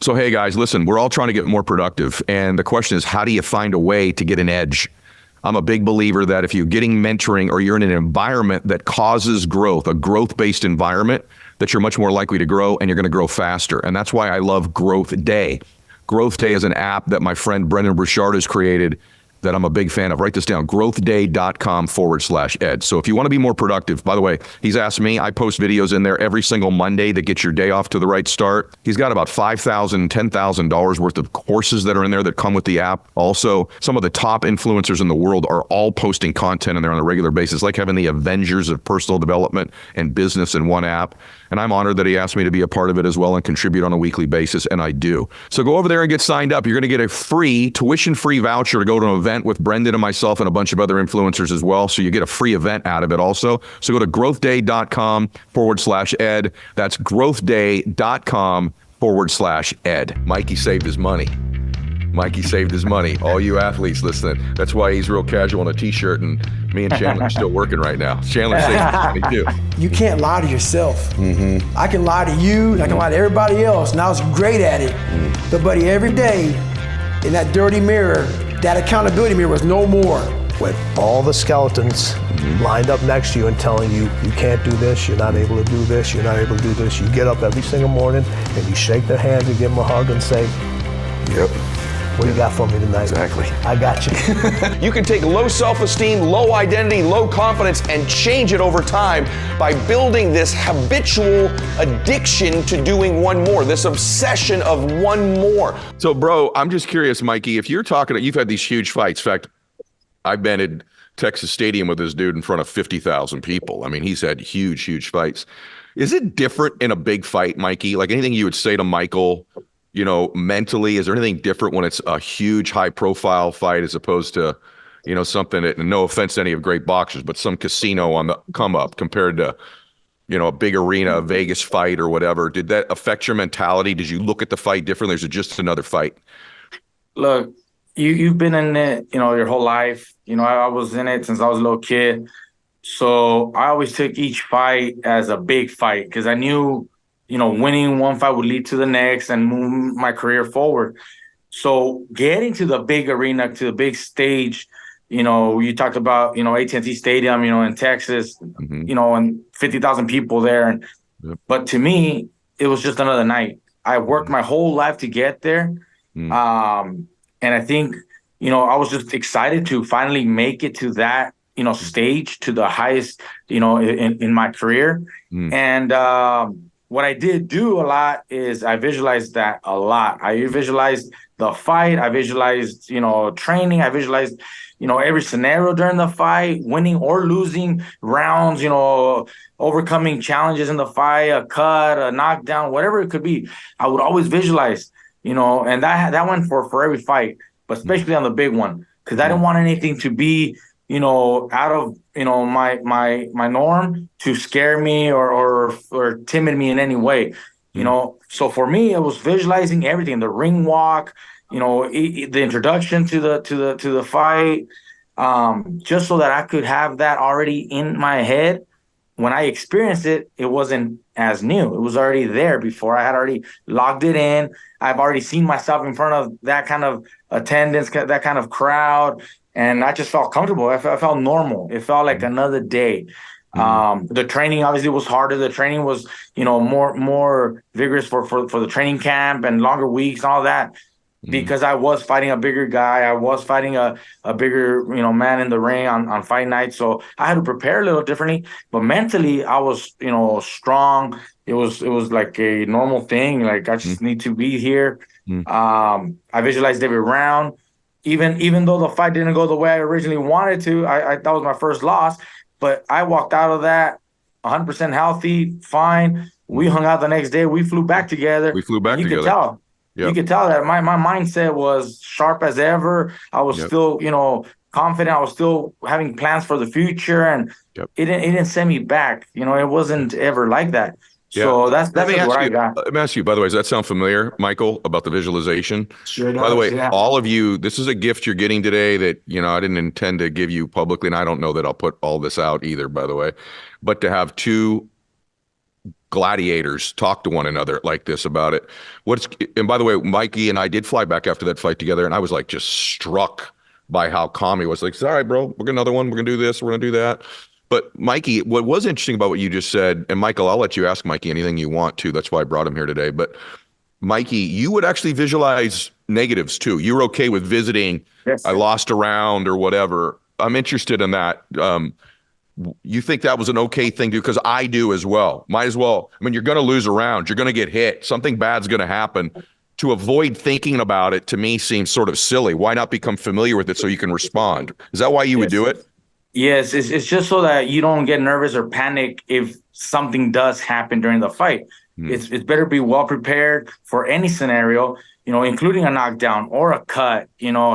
So, hey guys, listen, we're all trying to get more productive. And the question is, how do you find a way to get an edge? I'm a big believer that if you're getting mentoring or you're in an environment that causes growth, a growth-based environment, that you're much more likely to grow and you're going to grow faster. And that's why I love Growth Day. Growth Day is an app that my friend Brendan Burchard has created that I'm a big fan of. Write this down, growthday.com/ed. So if you want to be more productive, by the way, he's asked me, I post videos in there every single Monday that get your day off to the right start. He's got about $5,000, $10,000 worth of courses that are in there that come with the app. Also, some of the top influencers in the world are all posting content in there on a regular basis, like having the Avengers of personal development and business in one app. And I'm honored that he asked me to be a part of it as well and contribute on a weekly basis, and I do. So go over there and get signed up. You're going to get a free, tuition-free voucher to go to an event with Brendan and myself and a bunch of other influencers as well. So you get a free event out of it also. So go to growthday.com/ed. That's growthday.com/ed. Mikey saved his money. Mikey saved his money. All you athletes listening. That's why he's real casual in a t-shirt, and me and Chandler are still working right now. Chandler saved his money too. You can't lie to yourself. I can lie to you, I can lie to everybody else, and I was great at it. But buddy, every day in that dirty mirror, that accountability mirror was no more. With all the skeletons lined up next to you and telling you, you can't do this, you're not able to do this, you're not able to do this. You get up every single morning and you shake their hands and give them a hug and say, Yep. What do you got for me tonight? Exactly. I got you. You can take low self-esteem, low identity, low confidence, and change it over time by building this habitual addiction to doing one more, this obsession of one more. So, bro, I'm just curious, Mikey, if you're talking, you've had these huge fights. In fact, I've been at Texas Stadium with this dude in front of 50,000 people. I mean, he's had huge, huge fights. Is it different in a big fight, Mikey? Like anything you would say to Michael, you know, mentally, is there anything different when it's a huge high profile fight as opposed to, you know, something that, and no offense to any of great boxers, but some casino on the come up compared to, you know, a big arena, a Vegas fight or whatever? Did that affect your mentality? Did you look at the fight differently, or is it just another fight? Look, you've been in it, you know, your whole life. You know, I was in it since I was a little kid. So I always took each fight as a big fight because I knew, you know, winning one fight would lead to the next and move my career forward. So getting to the big arena, to the big stage, you know, you talked about, you know, AT&T Stadium, you know, in Texas, you know, and 50,000 people there. And but to me, it was just another night. I worked my whole life to get there. And I think, you know, I was just excited to finally make it to that, you know, stage, to the highest, you know, in my career. And what I did do a lot is I visualized that a lot. I visualized the fight. I visualized, you know, training. I visualized, you know, every scenario during the fight, winning or losing rounds, you know, overcoming challenges in the fight, a cut, a knockdown, whatever it could be. I would always visualize, you know, and that went for every fight, but especially on the big one, because I didn't want anything to be, you know, out of, you know, my norm to scare me or timid me in any way, you know. So for me, it was visualizing everything, the ring walk, you know, the introduction to the fight, just so that I could have that already in my head. When I experienced it, it wasn't as new. It was already there before. I had already logged it in. I've already seen myself in front of that kind of attendance, that kind of crowd. And I just felt comfortable. I felt normal. It felt like another day. The training obviously was harder. The training was, you know, more vigorous for the training camp and longer weeks and all that, because I was fighting a bigger guy. I was fighting a bigger, you know, man in the ring on fight night. So I had to prepare a little differently. But mentally, I was, you know, strong. It was like a normal thing. Like I just need to be here. I visualized every round. Even though the fight didn't go the way I originally wanted to, I that was my first loss, but I walked out of that 100% healthy, fine. We hung out the next day. We flew back together. We flew back together. You could tell. Yep. You could tell that my mindset was sharp as ever. I was still, you know, confident. I was still having plans for the future, and it didn't send me back. You know, it wasn't ever like that. So that's what I got. Let me ask you, by the way, does that sound familiar, Michael, about the visualization? Sure does. By the way, all of you, this is a gift you're getting today that, you know, I didn't intend to give you publicly, and I don't know that I'll put all this out either, by the way, but to have two gladiators talk to one another like this about it. And by the way, Mikey and I did fly back after that fight together, and I was like just struck by how calm he was. Like, all right, bro, we're gonna another one. We're gonna do this. We're gonna do that. But Mikey, what was interesting about what you just said, and Michael, I'll let you ask Mikey anything you want to. That's why I brought him here today. But Mikey, you would actually visualize negatives too. You're okay with visiting. Yes. I lost a round or whatever. I'm interested in that. You think that was an okay thing to do? Because I do as well. Might as well. I mean, you're going to lose a round. You're going to get hit. Something bad's going to happen. To avoid thinking about it, to me, seems sort of silly. Why not become familiar with it so you can respond? Is that why you would do it? Yes, it's just so that you don't get nervous or panic if something does happen during the fight. It's better to be well prepared for any scenario, including a knockdown or a cut,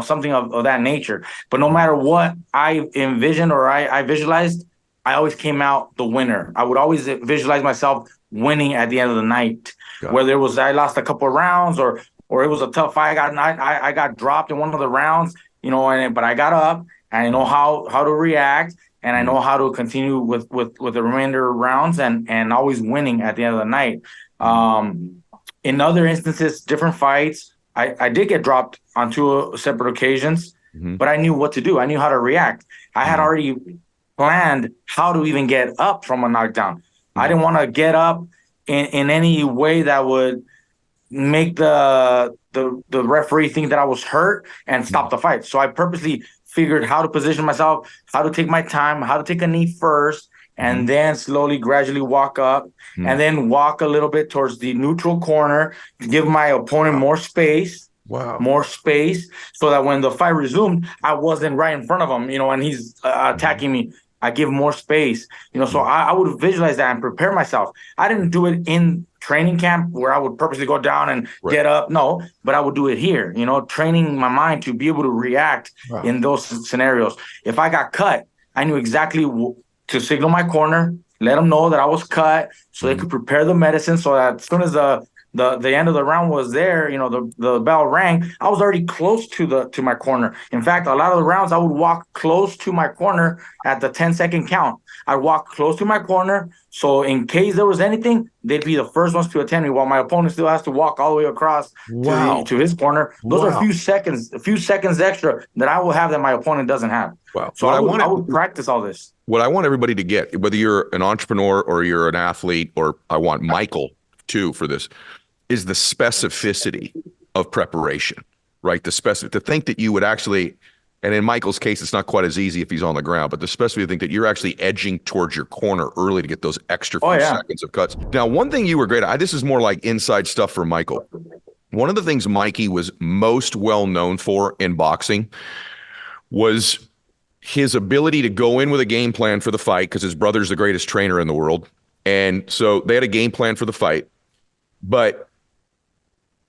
something of that nature. But no matter what I envisioned or I visualized, I always came out the winner. I would always visualize myself winning at the end of the night. Whether it was I lost a couple of rounds or it was a tough fight. I got dropped in one of the rounds, but I got up and I know how to react. And I know how to continue with the remainder of rounds and always winning at the end of the night. In other instances, different fights, I did get dropped on two separate occasions, but I knew what to do. I knew how to react. I had already planned how to even get up from a knockdown. I didn't want to get up in any way that would make the referee think that I was hurt and stop the fight. So I purposely figured how to position myself, how to take my time, how to take a knee first, and then slowly, gradually walk up, and then walk a little bit towards the neutral corner, give my opponent more space, so that when the fight resumed, I wasn't right in front of him, and he's attacking me. I give more space, so I would visualize that and prepare myself. I didn't do it in training camp where I would purposely go down and get up. No, but I would do it here, training my mind to be able to react in those scenarios. If I got cut, I knew exactly to signal my corner, let them know that I was cut so they could prepare the medicine so that as soon as the end of the round was there, the bell rang, I was already close to my corner. In fact, a lot of the rounds I would walk close to my corner at the 10-second count. I'd walk close to my corner, so in case there was anything, they'd be the first ones to attend me while my opponent still has to walk all the way across to his corner. Those are a few seconds extra that I will have that my opponent doesn't have. Wow. So I would practice all this. What I want everybody to get, whether you're an entrepreneur or you're an athlete, or I want Michael too for this, is the specificity of preparation, right? To think that you would actually, and in Michael's case, it's not quite as easy if he's on the ground, but the specificity to think that you're actually edging towards your corner early to get those extra few seconds of cuts. Now, one thing you were great at, this is more like inside stuff for Michael. One of the things Mikey was most well known for in boxing was his ability to go in with a game plan for the fight, because his brother's the greatest trainer in the world. And so they had a game plan for the fight, but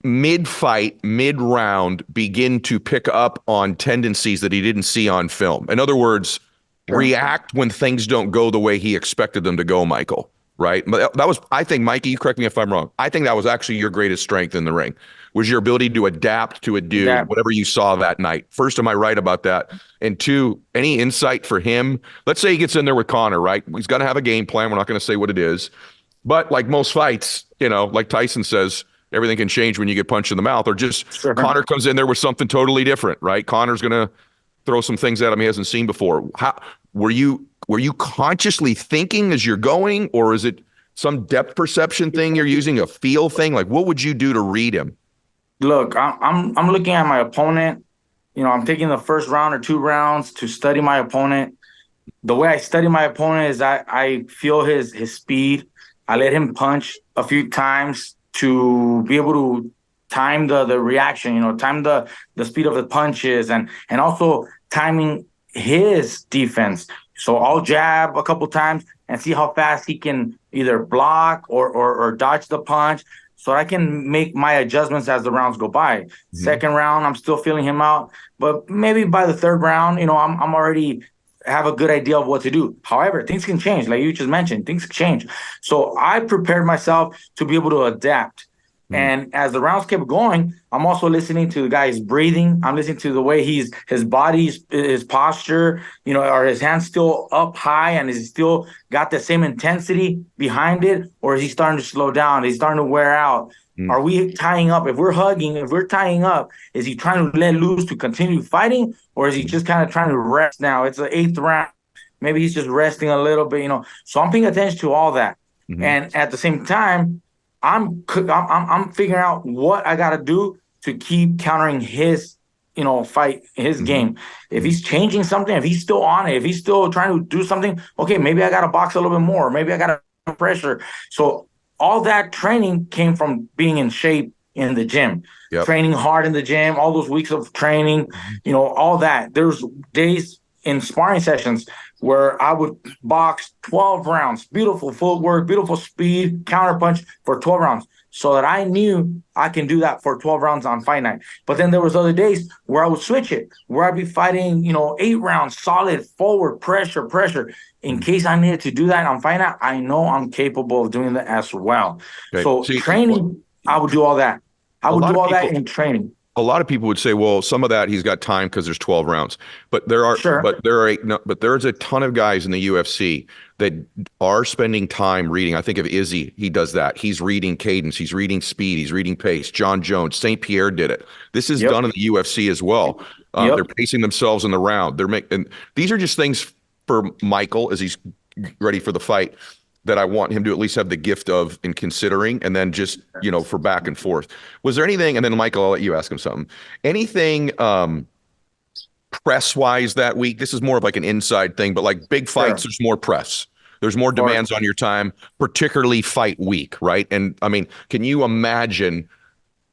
mid-fight, mid-round, begin to pick up on tendencies that he didn't see on film. In other words, react when things don't go the way he expected them to go, Michael, right? But that was, I think, Mikey, you correct me if I'm wrong, I think that was actually your greatest strength in the ring, was your ability to adapt to a dude, whatever you saw that night. First, am I right about that? And two, any insight for him? Let's say he gets in there with Conor, right? He's going to have a game plan. We're not going to say what it is. But like most fights, like Tyson says, everything can change when you get punched in the mouth, or just Conor comes in there with something totally different, right? Conor's going to throw some things at him he hasn't seen before. How were you consciously thinking as you're going, or is it some depth perception thing you're using, a feel thing? Like, what would you do to read him? Look, I'm looking at my opponent. I'm taking the first round or 2 rounds to study my opponent. The way I study my opponent is I feel his speed. I let him punch a few times to be able to time the reaction, time the speed of the punches, and also timing his defense. So I'll jab a couple times and see how fast he can either block or dodge the punch, so I can make my adjustments as the rounds go by. Second round, I'm still feeling him out, but maybe by the third round, I'm already have a good idea of what to do. However, things can change. Like you just mentioned, things can change. So I prepared myself to be able to adapt. And as the rounds kept going, I'm also listening to the guy's breathing. I'm listening to the way his body's, his posture, you know, are his hands still up high and is he still got the same intensity behind it? Or is he starting to slow down? Is he starting to wear out? Are we tying up? If we're hugging, if we're tying up, is he trying to let loose to continue fighting? Or is he just kind of trying to rest now? It's the 8th round. Maybe he's just resting a little bit, you know. So I'm paying attention to all that. And at the same time, I'm figuring out what I got to do to keep countering his, you know, fight, his game. If he's changing something, if he's still on it, if he's still trying to do something, okay, maybe I got to box a little bit more. Maybe I got to pressure. So all that training came from being in shape in the gym, training hard in the gym, all those weeks of training, you know, all that. There's days in sparring sessions where I would box 12 rounds, beautiful footwork, beautiful speed, counterpunch for 12 rounds, so that I knew I can do that for 12 rounds on fight night. But then there was other days where I would switch it, where I'd be fighting, you know, 8 rounds, solid forward pressure. In case I needed to do that on fight night, I know I'm capable of doing that as well. Okay. So training, I would do all that. I would do all that in training. A lot of people would say, well, some of that he's got time because there's 12 rounds, but there's a ton of guys in the UFC that are spending time reading. I think of Izzy, he does that. He's reading cadence, he's reading speed, he's reading pace. John Jones, St. Pierre did it. This is done in the UFC as well. They're pacing themselves in the round. And these are just things for Michael as he's ready for the fight that I want him to at least have the gift of in considering, and then just, you know, for back and forth. Was there anything, and then Michael, I'll let you ask him something, anything press-wise that week? This is more of like an inside thing, but like big fights, there's more press. There's more demands on your time, particularly fight week, right? And I mean, can you imagine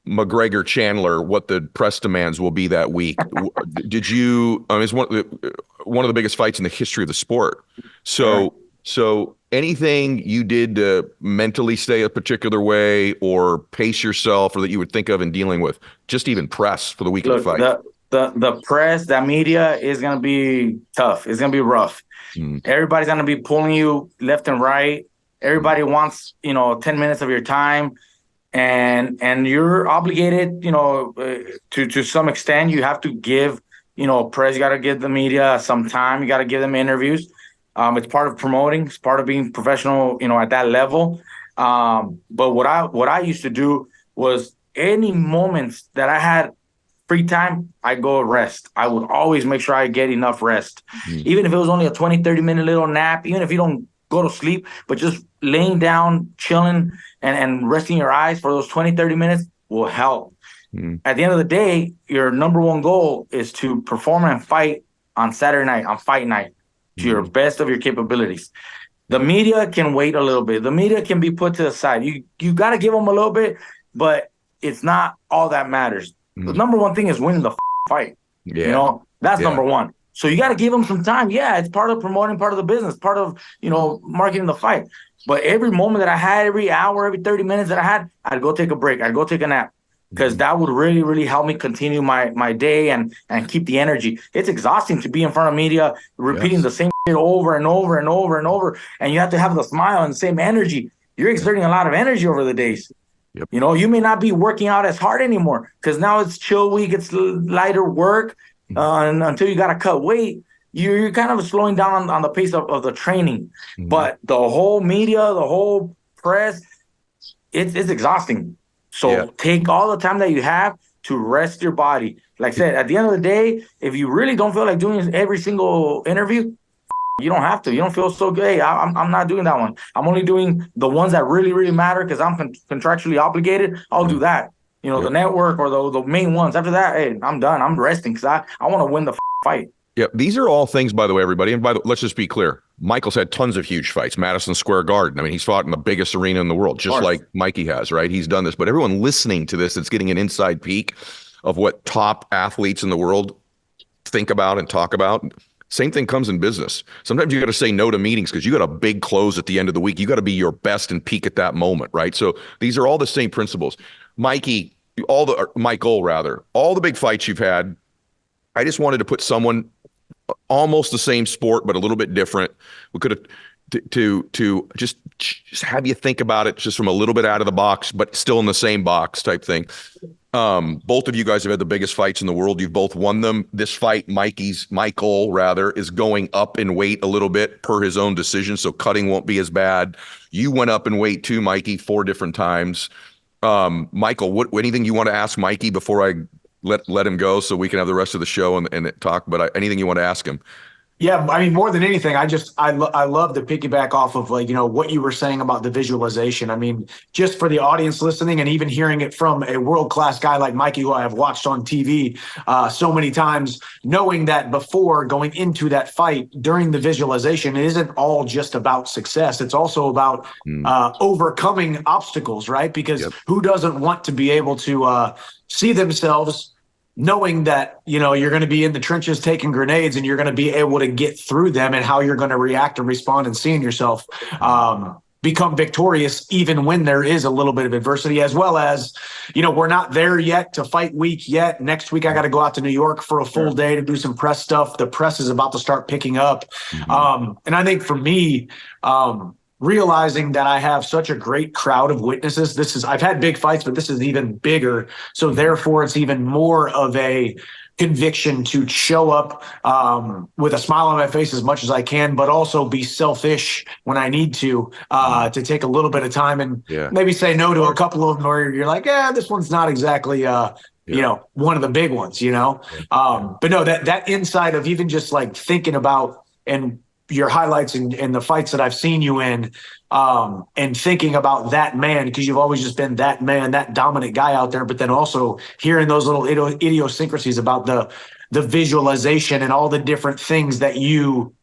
McGregor Chandler, what the press demands will be that week? Did you, I mean, it's one of the biggest fights in the history of the sport. So anything you did to mentally stay a particular way or pace yourself, or that you would think of in dealing with just even press for the week of the fight? The press, that media is going to be tough. It's going to be rough. Everybody's going to be pulling you left and right. Everybody wants, you know, 10 minutes of your time, and you're obligated, you know, to some extent. You have to give, you know, press. You got to give the media some time. You got to give them interviews. It's part of promoting. It's part of being professional, you know, at that level. But what I used to do was, any moments that I had free time, I go rest. I would always make sure I get enough rest. Even if it was only a 20, 30-minute little nap, even if you don't go to sleep, but just laying down, chilling, and resting your eyes for those 20, 30 minutes will help. At the end of the day, your number one goal is to perform and fight on Saturday night, on fight night, to your best of your capabilities. The media can wait a little bit. The media can be put to the side. You got to give them a little bit, but it's not all that matters. The number one thing is winning the fight. You know, that's number one. So you got to give them some time. Yeah, it's part of promoting, part of the business, part of, you know, marketing the fight. But every moment that I had, every hour, every 30 minutes that I had, I'd go take a break. I'd go take a nap. Because that would really, really help me continue my day and keep the energy. It's exhausting to be in front of media, repeating the same shit over and over and over and over. And you have to have the smile and the same energy. You're exerting a lot of energy over the days. You know, you may not be working out as hard anymore because now it's chill week, it's lighter work. And until you got to cut weight, you're kind of slowing down on the pace of the training. But the whole media, the whole press, it's exhausting. So take all the time that you have to rest your body. Like I said, at the end of the day, if you really don't feel like doing every single interview, you don't have to. You don't feel so good. Hey, I'm not doing that one. I'm only doing the ones that really, really matter because I'm contractually obligated. I'll do that. You know, the network or the main ones. After that, hey, I'm done. I'm resting because I want to win the fight. Yeah, these are all things, by the way, everybody. And let's just be clear. Michael's had tons of huge fights. Madison Square Garden. I mean, he's fought in the biggest arena in the world, just like Mikey has, right? He's done this. But everyone listening to this that's getting an inside peek of what top athletes in the world think about and talk about. Same thing comes in business. Sometimes you got to say no to meetings because you got a big close at the end of the week. You got to be your best and peak at that moment, right? So these are all the same principles. Michael, all the big fights you've had, I just wanted to put someone almost the same sport, but a little bit different. We could have to just have you think about it just from a little bit out of the box, but still in the same box type thing. Both of you guys have had the biggest fights in the world. You've both won them. This fight, Michael is going up in weight a little bit per his own decision, so cutting won't be as bad. You went up in weight too, Mikey, 4 different times. Michael, anything you want to ask Mikey before I let him go so we can have the rest of the show and talk? But anything you want to ask him? Yeah, I mean, more than anything, I love to piggyback off of what you were saying about the visualization. I mean, just for the audience listening and even hearing it from a world-class guy like Mikey, who I have watched on TV so many times, knowing that before going into that fight, during the visualization, it isn't all just about success. It's also about overcoming obstacles, right? Because who doesn't want to be able to see themselves knowing that, you're going to be in the trenches taking grenades and you're going to be able to get through them, and how you're going to react and respond, and seeing yourself become victorious even when there is a little bit of adversity, as well as, we're not there yet to fight week yet. Next week, I got to go out to New York for a full day to do some press stuff. The press is about to start picking up. And I think for me, realizing that I have such a great crowd of witnesses. I've had big fights, but this is even bigger. So therefore, it's even more of a conviction to show up with a smile on my face as much as I can, but also be selfish when I need to take a little bit of time and maybe say no to a couple of them where you're like, this one's not exactly one of the big ones, but no, that inside of even just like thinking about and your highlights and the fights that I've seen you in, and thinking about that man, because you've always just been that man, that dominant guy out there, but then also hearing those little idiosyncrasies about the visualization and all the different things that you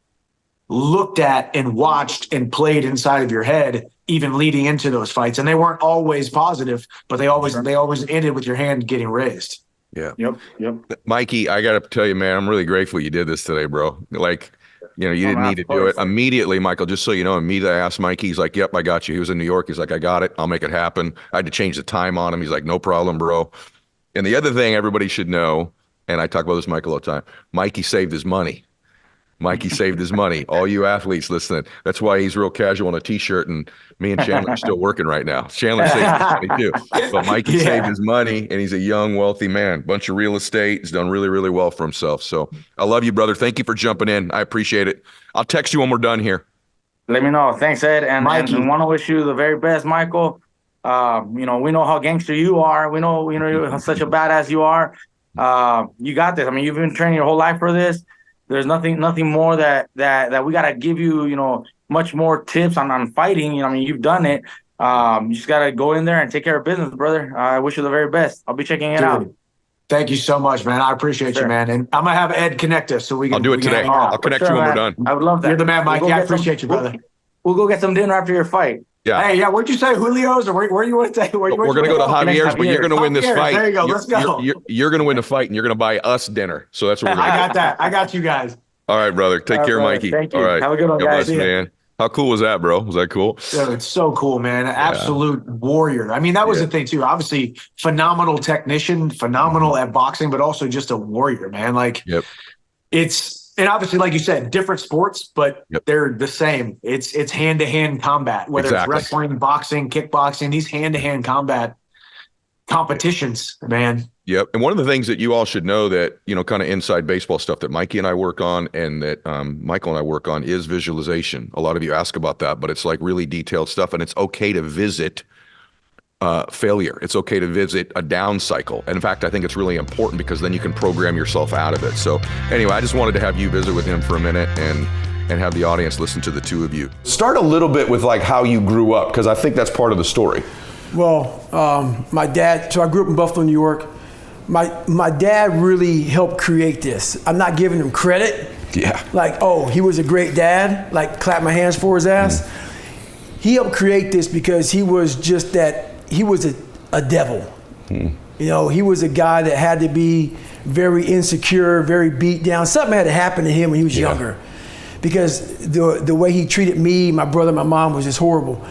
looked at and watched and played inside of your head, even leading into those fights. And they weren't always positive, but they always ended with your hand getting raised. Yeah. Yep. Mikey, I got to tell you, man, I'm really grateful you did this today, bro. You didn't need to do it immediately, Michael. Just so you know, immediately I asked Mikey. He's like, "Yep, I got you." He was in New York. He's like, "I got it. I'll make it happen." I had to change the time on him. He's like, "No problem, bro." And the other thing everybody should know, and I talk about this, Michael, all the time. Mikey saved his money. Mikey saved his money. All you athletes listening, that's why he's real casual in a t-shirt, and me and Chandler are still working right now. Chandler saved his money too, but Mikey saved his money, and he's a young, wealthy man. Bunch of real estate. He's done really, really well for himself. So I love you, brother. Thank you for jumping in. I appreciate it. I'll text you when we're done here. Let me know. Thanks, Ed. And want to wish you the very best, Michael. We know how gangster you are. We know you're such a badass you are. You got this. I mean, you've been training your whole life for this. There's nothing more that we got to give you, much more tips on fighting. I mean, you've done it. You just got to go in there and take care of business, brother. I wish you the very best. I'll be checking it out. Thank you so much, man. I appreciate you, man. And I'm going to have Ed connect us so we can. I'll do it today. I'll connect you when we're done. I would love that. You're the man, Mikey. I appreciate you, brother. We'll go get some dinner after your fight. Yeah. Hey, what'd you say, Julio's, or where you want to take? We're going to go to Javier's, but you're going to win this fight. There you go. Let's go. You're going to win the fight, and you're going to buy us dinner. So that's what we're going to do. I got that. I got you guys. All right, brother. Take care, brother. Mikey. Thank you. All right. Have a good one, guys. Man. How cool was that, bro? Was that cool? Dude, it's so cool, man. Absolute warrior. I mean, that was the thing, too. Obviously, phenomenal technician, phenomenal at boxing, but also just a warrior, man. And obviously, like you said, different sports, but they're the same. It's hand-to-hand combat, whether it's wrestling, boxing, kickboxing, these hand-to-hand combat competitions, man. Yep. And one of the things that you all should know that, kind of inside baseball stuff that Mikey and I work on and that Michael and I work on is visualization. A lot of you ask about that, but it's like really detailed stuff, and it's okay to visit failure. It's okay to visit a down cycle. And in fact, I think it's really important because then you can program yourself out of it. So anyway, I just wanted to have you visit with him for a minute and have the audience listen to the two of you. Start a little bit with how you grew up, because I think that's part of the story. Well, my dad, so I grew up in Buffalo, New York. My dad really helped create this. I'm not giving him credit. Yeah. He was a great dad, clap my hands for his ass. He helped create this because he was just he was a devil. He was a guy that had to be very insecure, very beat down. Something had to happen to him when he was younger, because the way he treated me, my brother, my mom was just horrible.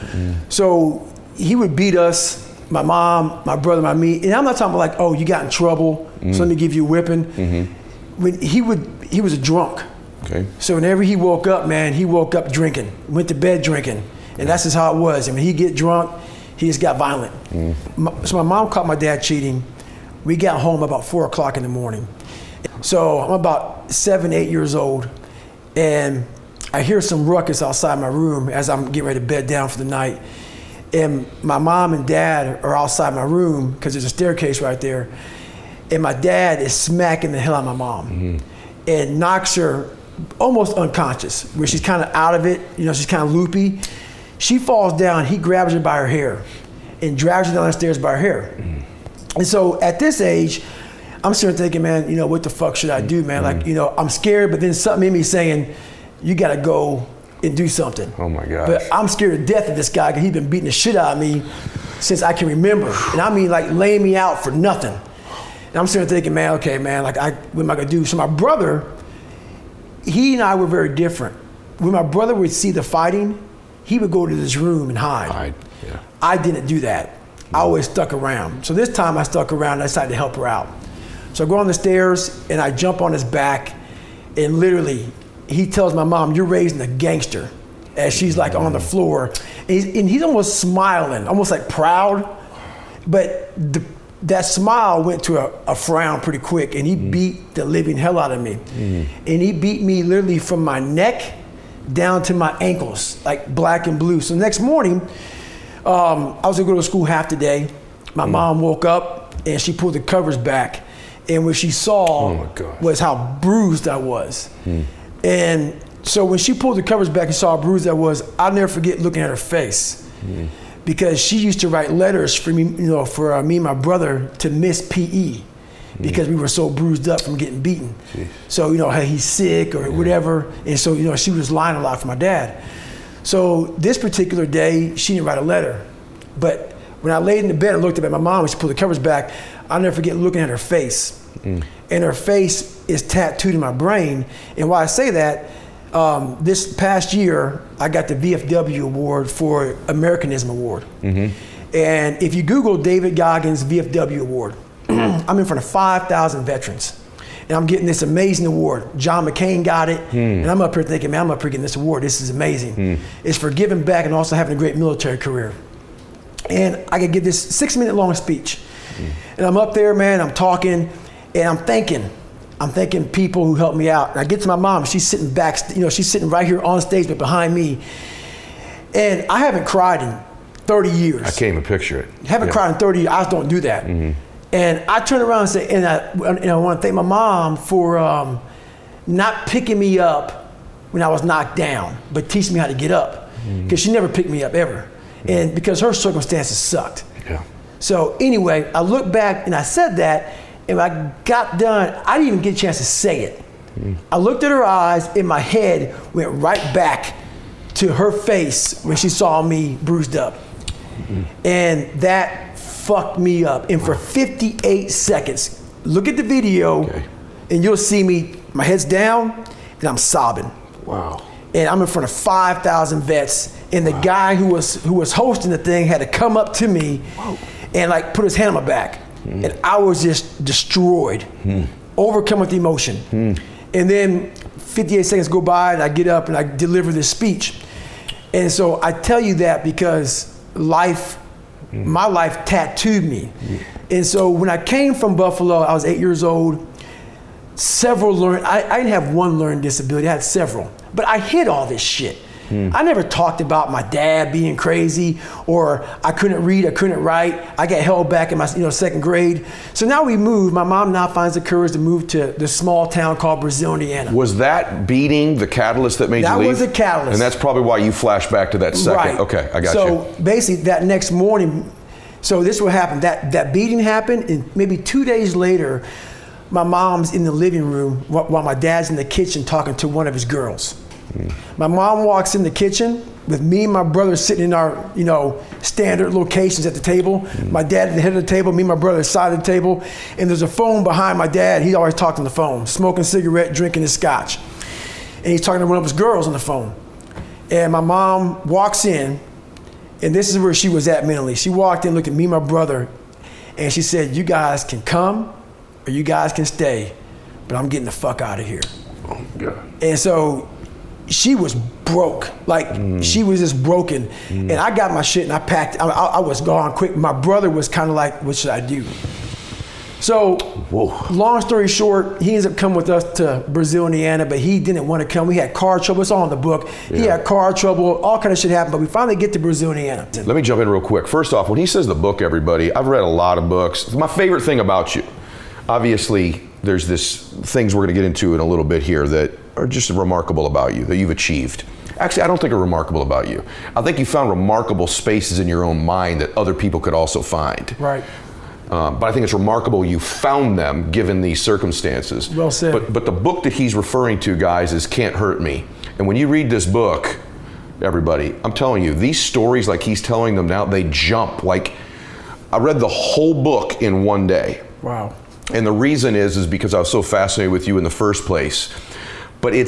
So he would beat us, my mom, my brother, me. And I'm not talking about you got in trouble, so let me give you a whipping. When he was a drunk. Okay. So whenever he woke up, man, he woke up drinking, went to bed drinking. And that's just how it was. And when he get drunk, he just got violent. So my mom caught my dad cheating. We got home about 4 o'clock in the morning. So I'm about 7, 8 years old, and I hear some ruckus outside my room as I'm getting ready to bed down for the night. And my mom and dad are outside my room because there's a staircase right there. And my dad is smacking the hell out of my mom and knocks her almost unconscious, where she's kind of out of it, she's kind of loopy. She falls down, he grabs her by her hair and drags her down the stairs by her hair. And so at this age, I'm sitting thinking, man, what the fuck should I do, man? Like, I'm scared, but then something in me saying, you gotta go and do something. Oh my gosh. But I'm scared to death of this guy because he's been beating the shit out of me since I can remember. And I mean, like, laying me out for nothing. And I'm sitting thinking, man, okay, man, like, what am I gonna do? So my brother, he and I were very different. When my brother would see the fighting, he would go to this room and hide. Yeah. I didn't do that. I always stuck around. So this time I stuck around and I decided to help her out. So I go on the stairs and I jump on his back, and literally he tells my mom, "You're raising a gangster," as she's like on the floor. And he's almost smiling, almost like proud, but that smile went to a frown pretty quick, and he beat the living hell out of me. And he beat me literally from my neck down to my ankles, like black and blue. So the next morning, I was gonna go to school half the day. My mom woke up and she pulled the covers back, and what she saw was how bruised I was. And so when she pulled the covers back and saw how bruised I was, I'll never forget looking at her face. Because she used to write letters for me, for me and my brother to miss PE because we were so bruised up from getting beaten. So, hey, he's sick or whatever. And so, she was lying a lot for my dad. So this particular day, she didn't write a letter. But when I laid in the bed and looked up at my mom, she pulled the covers back, I'll never forget looking at her face. And her face is tattooed in my brain. And why I say that, this past year, I got the VFW award for Americanism Award. And if you Google David Goggins VFW Award, I'm in front of 5,000 veterans. And I'm getting this amazing award. John McCain got it. And I'm up here thinking, man, I'm up here getting this award. This is amazing. It's for giving back and also having a great military career. And I could give this 6-minute long speech. And I'm up there, man, I'm talking, and I'm thanking people who helped me out. And I get to my mom, she's sitting back, she's sitting right here on stage, but behind me. And I haven't cried in 30 years. I can't even picture it. Haven't cried in 30 years, I don't do that. And I turn around and say, and I want to thank my mom for not picking me up when I was knocked down, but teaching me how to get up. Because she never picked me up ever. And because her circumstances sucked. So anyway, I look back and I said that, and when I got done, I didn't even get a chance to say it. I looked at her eyes, and my head went right back to her face when she saw me bruised up. And that fucked me up. And for 58 seconds, look at the video, and you'll see me, my head's down, and I'm sobbing. Wow. And I'm in front of 5,000 vets, and the guy who was hosting the thing had to come up to me and like put his hand on my back. And I was just destroyed, overcome with emotion. And then 58 seconds go by, and I get up and I deliver this speech. And so I tell you that because my life tattooed me. And so when I came from Buffalo, I was 8 years old. I didn't have one learning disability, I had several. But I hid all this shit. I never talked about my dad being crazy, or I couldn't read, I couldn't write. I got held back in my second grade. So now we moved. My mom now finds the courage to move to the small town called Brazil, Indiana. Was that beating the catalyst that made you leave? That was the catalyst. And that's probably why you flash back to that second. Right. Okay, I got you. So basically that next morning, so this is what happened. That beating happened, and maybe 2 days later, my mom's in the living room while my dad's in the kitchen talking to one of his girls. My mom walks in the kitchen with me and my brother sitting in our, standard locations at the table. My dad at the head of the table, me and my brother at the side of the table, and there's a phone behind my dad. He always talked on the phone, smoking a cigarette, drinking his scotch. And he's talking to one of his girls on the phone. And my mom walks in, and this is where she was at mentally. She walked in, looked at me and my brother, and she said, "You guys can come or you guys can stay, but I'm getting the fuck out of here." God. And so she was broke. Like, she was just broken. And I got my shit and I packed. I was gone quick. My brother was kind of like, what should I do? So, long story short, he ends up coming with us to Brazil, Indiana, but he didn't want to come. We had car trouble. It's all in the book. He had car trouble. All kind of shit happened, but we finally get to Brazil, Indiana. Let me jump in real quick. First off, when he says the book, everybody, I've read a lot of books. My favorite thing about you, obviously, there's this things we're going to get into in a little bit here that are just remarkable about you, that you've achieved. Actually, I don't think are remarkable about you. I think you found remarkable spaces in your own mind that other people could also find. Right. But I think it's remarkable you found them given these circumstances. Well said. But the book that he's referring to, guys, is Can't Hurt Me. And when you read this book, everybody, I'm telling you, these stories like he's telling them now, they jump. Like, I read the whole book in one day. Wow. And the reason is because I was so fascinated with you in the first place. But I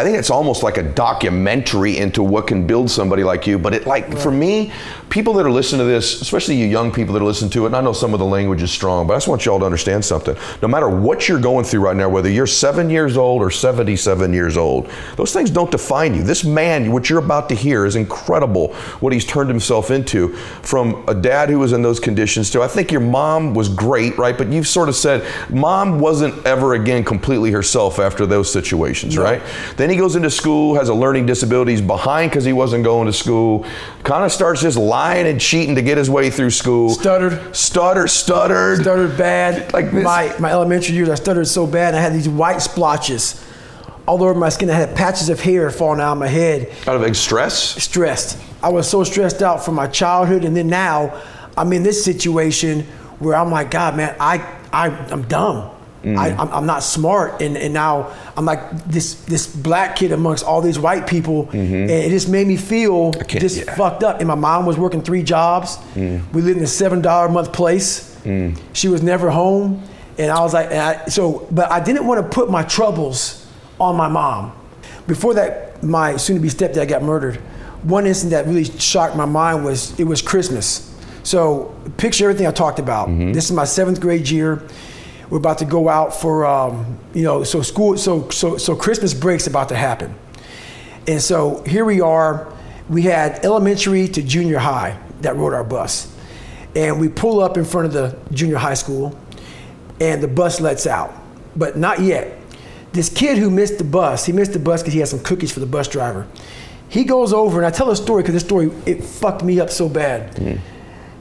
think it's almost like a documentary into what can build somebody like you. But for me, people that are listening to this, especially you young people that are listening to it, and I know some of the language is strong, but I just want y'all to understand something. No matter what you're going through right now, whether you're 7 years old or 77 years old, those things don't define you. This man, what you're about to hear, is incredible what he's turned himself into, from a dad who was in those conditions to, I think your mom was great, right? But you've sort of said mom wasn't ever again completely herself after those situations, right? Then he goes into school, has a learning disability, he's behind because he wasn't going to school, kind of starts just lying and cheating to get his way through school. Stuttered bad. Like this. My elementary years, I stuttered so bad. I had these white splotches all over my skin. I had patches of hair falling out of my head. Out of stress? Stressed. I was so stressed out from my childhood, and then now I'm in this situation where I'm like, God, man, I'm dumb. I'm not smart, and now I'm like this black kid amongst all these white people, and it just made me feel just fucked up. And my mom was working 3 jobs. We lived in a $7 a month place. She was never home, and I was like, but I didn't want to put my troubles on my mom. Before that, my soon-to-be stepdad got murdered. One incident that really shocked my mind was it was Christmas. So picture everything I talked about. This is my 7th grade year. We're about to go out for, so Christmas break's about to happen. And so here we are. We had elementary to junior high that rode our bus. And we pull up in front of the junior high school, and the bus lets out, but not yet. This kid who missed the bus, he missed the bus because he had some cookies for the bus driver. He goes over, and I tell a story because this story, it fucked me up so bad.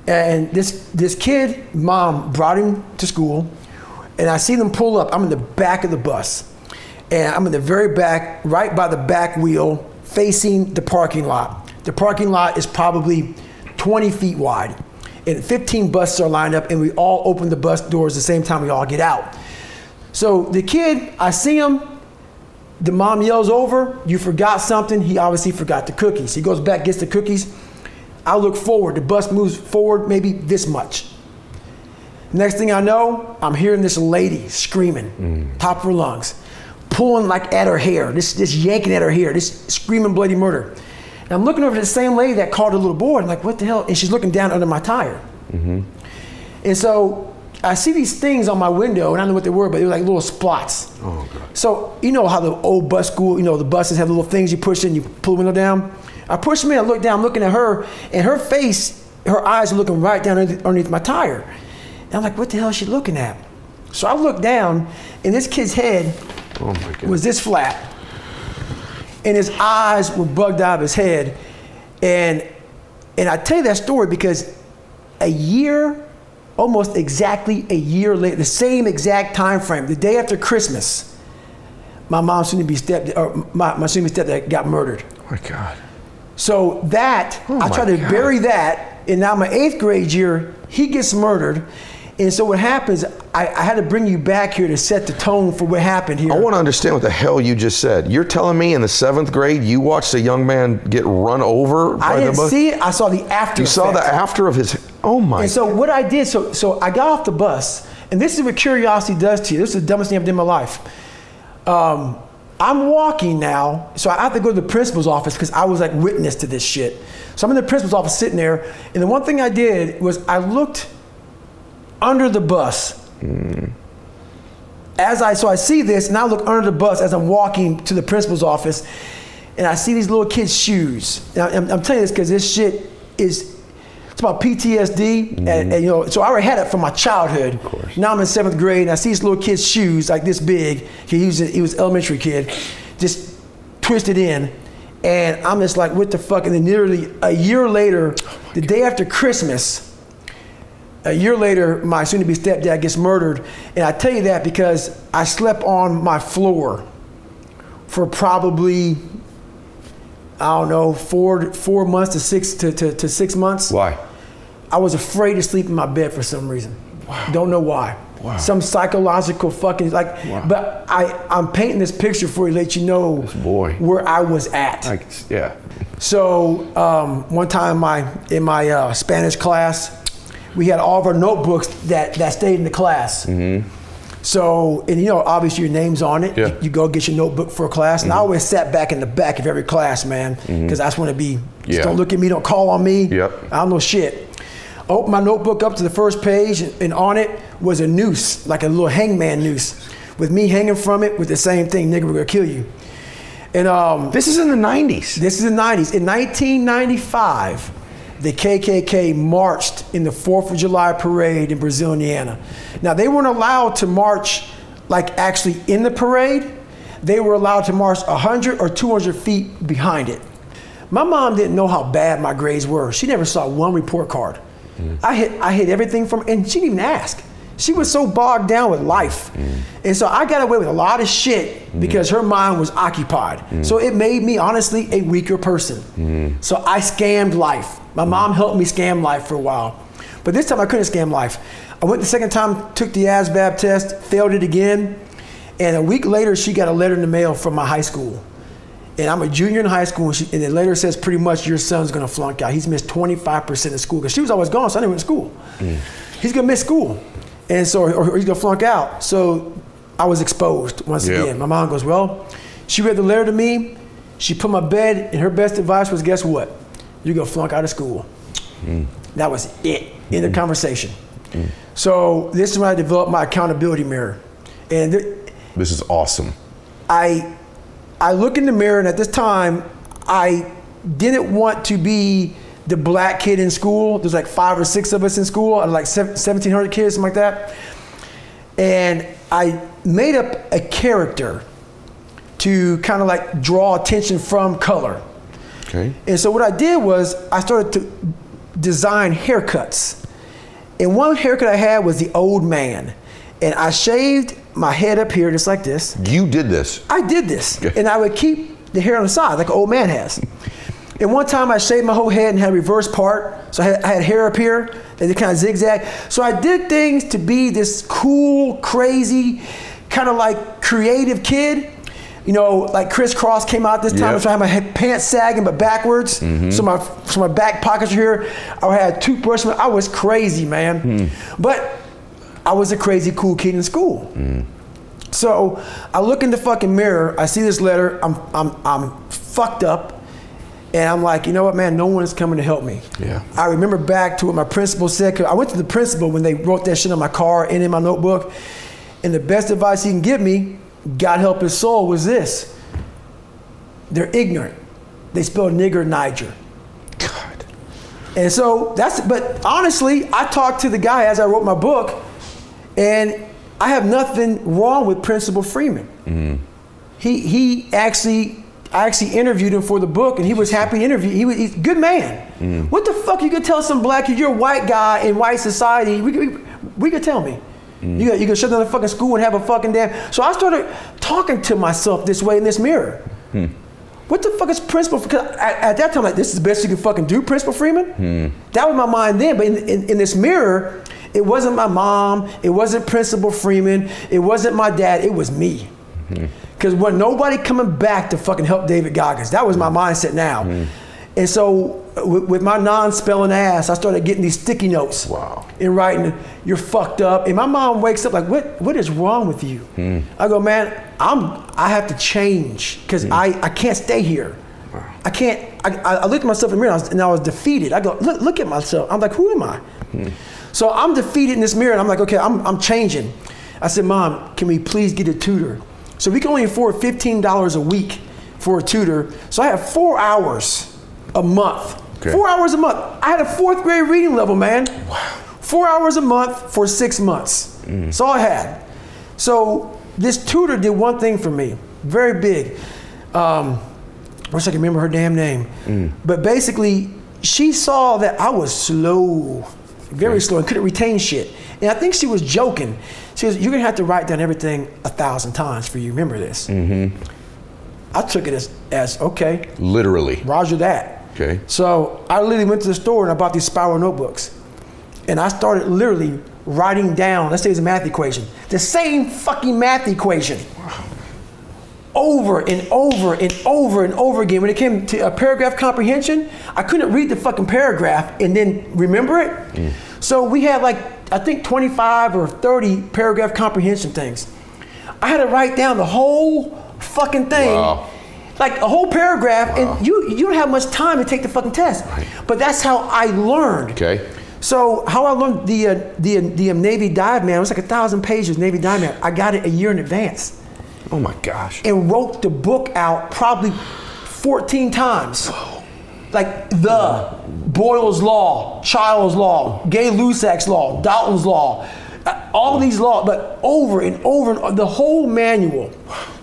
And this kid, mom brought him to school, and I see them pull up. I'm in the back of the bus, and I'm in the very back, right by the back wheel, facing the parking lot. The parking lot is probably 20 feet wide, and 15 buses are lined up, and we all open the bus doors at the same time we all get out. So the kid, I see him, the mom yells over, "You forgot something." He obviously forgot the cookies. He goes back, gets the cookies. I look forward, the bus moves forward maybe this much. Next thing I know, I'm hearing this lady screaming, top of her lungs, pulling like at her hair, this yanking at her hair, this screaming bloody murder. And I'm looking over to the same lady that called her little boy, and like, what the hell? And she's looking down under my tire. And so I see these things on my window, and I don't know what they were, but they were like little spots. Oh, God. So you know how the old bus school, the buses have the little things you push in, you pull the window down? I push them in, I look down, I'm looking at her, and her face, her eyes are looking right down underneath my tire. And I'm like, what the hell is she looking at? So I look down, and this kid's head was this flat. And his eyes were bugged out of his head. And I tell you that story because almost exactly a year later, the same exact time frame, the day after Christmas, my mom's soon-to-be my soon-to-be stepdad got murdered. Oh my God. So I tried to bury that, and now my 8th grade year, he gets murdered. And so what happens, I had to bring you back here to set the tone for what happened here. I want to understand what the hell you just said. You're telling me in the 7th grade you watched a young man get run over by the bus? I didn't see it, I saw the after You saw the after of his, oh my. And so what I did, so I got off the bus, and this is what curiosity does to you. This is the dumbest thing I've done in my life. I'm walking now, so I have to go to the principal's office because I was like witness to this shit. So I'm in the principal's office sitting there, and the one thing I did was I looked under the bus, So I see this, and I look under the bus as I'm walking to the principal's office, and I see these little kids' shoes. Now, I'm telling you this because this shit it's about PTSD, and so I already had it from my childhood. Of course. Now I'm in 7th grade, and I see this little kid's shoes like this big. He was an elementary kid, just twisted in, and I'm just like, what the fuck? And then nearly a year later, the day after Christmas, a year later, my soon-to-be stepdad gets murdered, and I tell you that because I slept on my floor for probably, I don't know, 4 months to 6 months. Why? I was afraid to sleep in my bed for some reason. Wow. Don't know why. Wow. Some psychological fucking Wow. But I'm painting this picture for you, let you know where I was at. Yeah. So one time in my Spanish class, we had all of our notebooks that stayed in the class. Mm-hmm. So, and obviously your name's on it. Yeah. You go get your notebook for a class. And I always sat back in the back of every class, man, because I just want to be, just don't look at me, don't call on me. Yep. I don't know shit. Open my notebook up to the first page, and on it was a noose, like a little hangman noose, with me hanging from it with the same thing, nigga, we're gonna kill you. And this is in the 90s. This is the 90s. In 1995, the KKK marched in the 4th of July parade in Brazil, Indiana. Now, they weren't allowed to march like actually in the parade. They were allowed to march 100 or 200 feet behind it. My mom didn't know how bad my grades were. She never saw one report card. I hit everything from, and she didn't even ask. She was so bogged down with life. And so I got away with a lot of shit because her mind was occupied. So it made me, honestly, a weaker person. So I scammed life. My mom helped me scam life for a while. But this time I couldn't scam life. I went the second time, took the ASVAB test, failed it again. And a week later, she got a letter in the mail from my high school. And I'm a junior in high school, and the letter says pretty much your son's gonna flunk out. He's missed 25% of school, because she was always gone, so I didn't went to school. He's gonna miss school, and so, or he's gonna flunk out. So I was exposed once again. My mom goes, well, she read the letter to me, she put my bed, and her best advice was, guess what? You're gonna flunk out of school. That was it, in the conversation. So this is when I developed my accountability mirror. And this is awesome. I look in the mirror, and at this time, I didn't want to be the black kid in school. There's like 5 or 6 of us in school, out of like 1,700 kids, something like that. And I made up a character to kind of like draw attention from color. Okay. And so what I did was I started to design haircuts. And one haircut I had was the old man. And I shaved my head up here just like this. You did this? I did this. Okay. And I would keep the hair on the side like an old man has. And one time I shaved my whole head and had a reverse part. So I had hair up here and it kind of zigzag. So I did things to be this cool, crazy, kind of like creative kid. Like crisscross came out this time. So I had my pants sagging but backwards. So my back pockets are here. I had a toothbrush. I was crazy, man. But I was a crazy cool kid in school. So I look in the fucking mirror, I see this letter, I'm fucked up, and I'm like, you know what, man, no one is coming to help me. Yeah. I remember back to what my principal said, 'cause I went to the principal when they wrote that shit on my car and in my notebook, and the best advice he can give me, God help his soul, was this: they're ignorant. They spell nigger Niger. God. And so but honestly, I talked to the guy as I wrote my book, and I have nothing wrong with Principal Freeman. I actually interviewed him for the book, and he was happy to interview. He's a good man. What the fuck you could tell some black kid, you're a white guy in white society, we could tell me. You could shut down the fucking school and have a fucking damn. So I started talking to myself this way in this mirror. What the fuck is Principal? Because at that time, like, this is the best you can fucking do, Principal Freeman? That was my mind then, but in this mirror, it wasn't my mom, it wasn't Principal Freeman, it wasn't my dad, it was me. Because when nobody coming back to fucking help David Goggins, that was my mindset now. And so with my non-spelling ass, I started getting these sticky notes. Wow. And writing, you're fucked up. And my mom wakes up like, what is wrong with you? I go, man, I have to change because I can't stay here. Wow. I can't, I looked at myself in the mirror and I was defeated. I go, look at myself. I'm like, who am I? So I'm defeated in this mirror, and I'm like, okay, I'm changing. I said, Mom, can we please get a tutor? So we can only afford $15 a week for a tutor. So I have 4 hours a month. Okay. 4 hours a month. I had a 4th grade reading level, man. Wow. 4 hours a month for 6 months. That's all I had. So this tutor did one thing for me, very big. I wish I could remember her damn name. But basically, she saw that I was slow, very slow, and couldn't retain shit. And I think she was joking. She goes, you're gonna have to write down everything 1,000 times for you to remember this. I took it as okay. Literally. Roger that. Okay. So I literally went to the store and I bought these spiral notebooks. And I started literally writing down, let's say it's a math equation, the same fucking math equation. Wow. Over and over and over and over again. When it came to a paragraph comprehension, I couldn't read the fucking paragraph and then remember it. So we had like, I think 25 or 30 paragraph comprehension things. I had to write down the whole fucking thing. Wow. Like a whole paragraph, and you don't have much time to take the fucking test. Right. But that's how I learned. Okay. So how I learned the Navy Dive Man, it was like 1,000 pages, Navy Dive Man. I got it a year in advance. Oh my gosh. And wrote the book out probably 14 times. Like the Boyle's Law, Child's Law, Gay-Lussac's Law, Dalton's Law, all these laws, but over and over, the whole manual.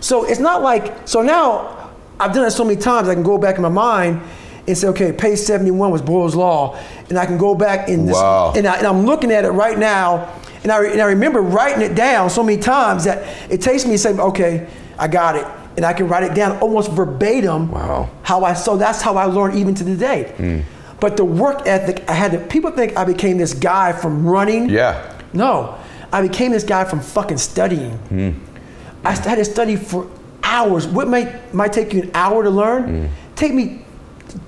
So it's not like, so now I've done it so many times, I can go back in my mind and say, okay, page 71 was Boyle's Law, and I can go back in this, and I'm looking at it right now, and I remember writing it down so many times that it takes me to say, okay, I got it. And I can write it down almost verbatim. Wow. So that's how I learned even to today. But the work ethic, people think I became this guy from running. Yeah. No, I became this guy from fucking studying. I had to study for hours. What might take you an hour to learn, take me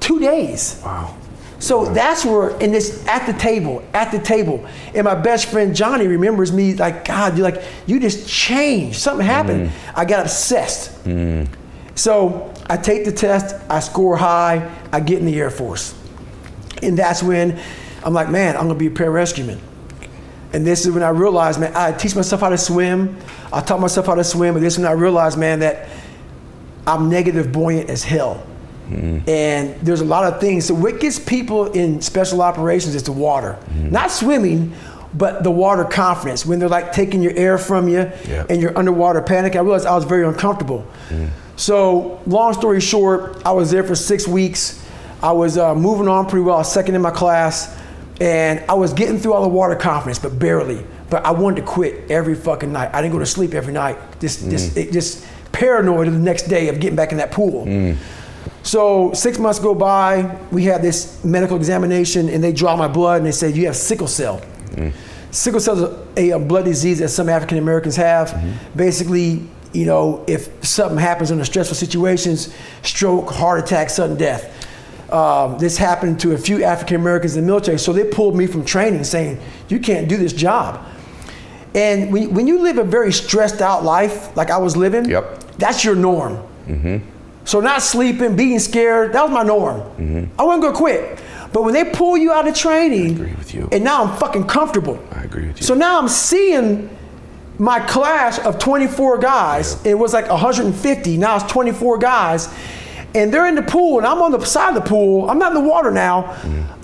2 days. Wow. So that's where, in this, at the table, and my best friend Johnny remembers me like, God, you just changed. Something happened. I got obsessed. So I take the test, I score high, I get in the Air Force. And that's when I'm like, man, I'm gonna be a pararescueman. And this is when I realized, man, I teach myself how to swim. I taught myself how to swim, but this is when I realized, man, that I'm negative buoyant as hell. And there's a lot of things. So what gets people in special operations is the water. Not swimming, but the water confidence. When they're like taking your air from you and you're underwater panic. I realized I was very uncomfortable. So long story short, I was there for 6 weeks. I was moving on pretty well. I was second in my class. And I was getting through all the water confidence, but barely. But I wanted to quit every fucking night. I didn't go to sleep every night. Just paranoid of the next day of getting back in that pool. So 6 months go by, we had this medical examination and they draw my blood and they said, you have sickle cell. Sickle cell is a blood disease that some African Americans have. Basically, you know, if something happens under stressful situations, stroke, heart attack, sudden death. This happened to a few African Americans in the military. So they pulled me from training saying, you can't do this job. And when you live a very stressed out life, like I was living, that's your norm. So not sleeping, being scared, that was my norm. I wasn't gonna quit. But when they pull you out of training, I agree with you. And now I'm fucking comfortable. I agree with you. So now I'm seeing my class of 24 guys, it was like 150, now it's 24 guys, and they're in the pool and I'm on the side of the pool, I'm not in the water now,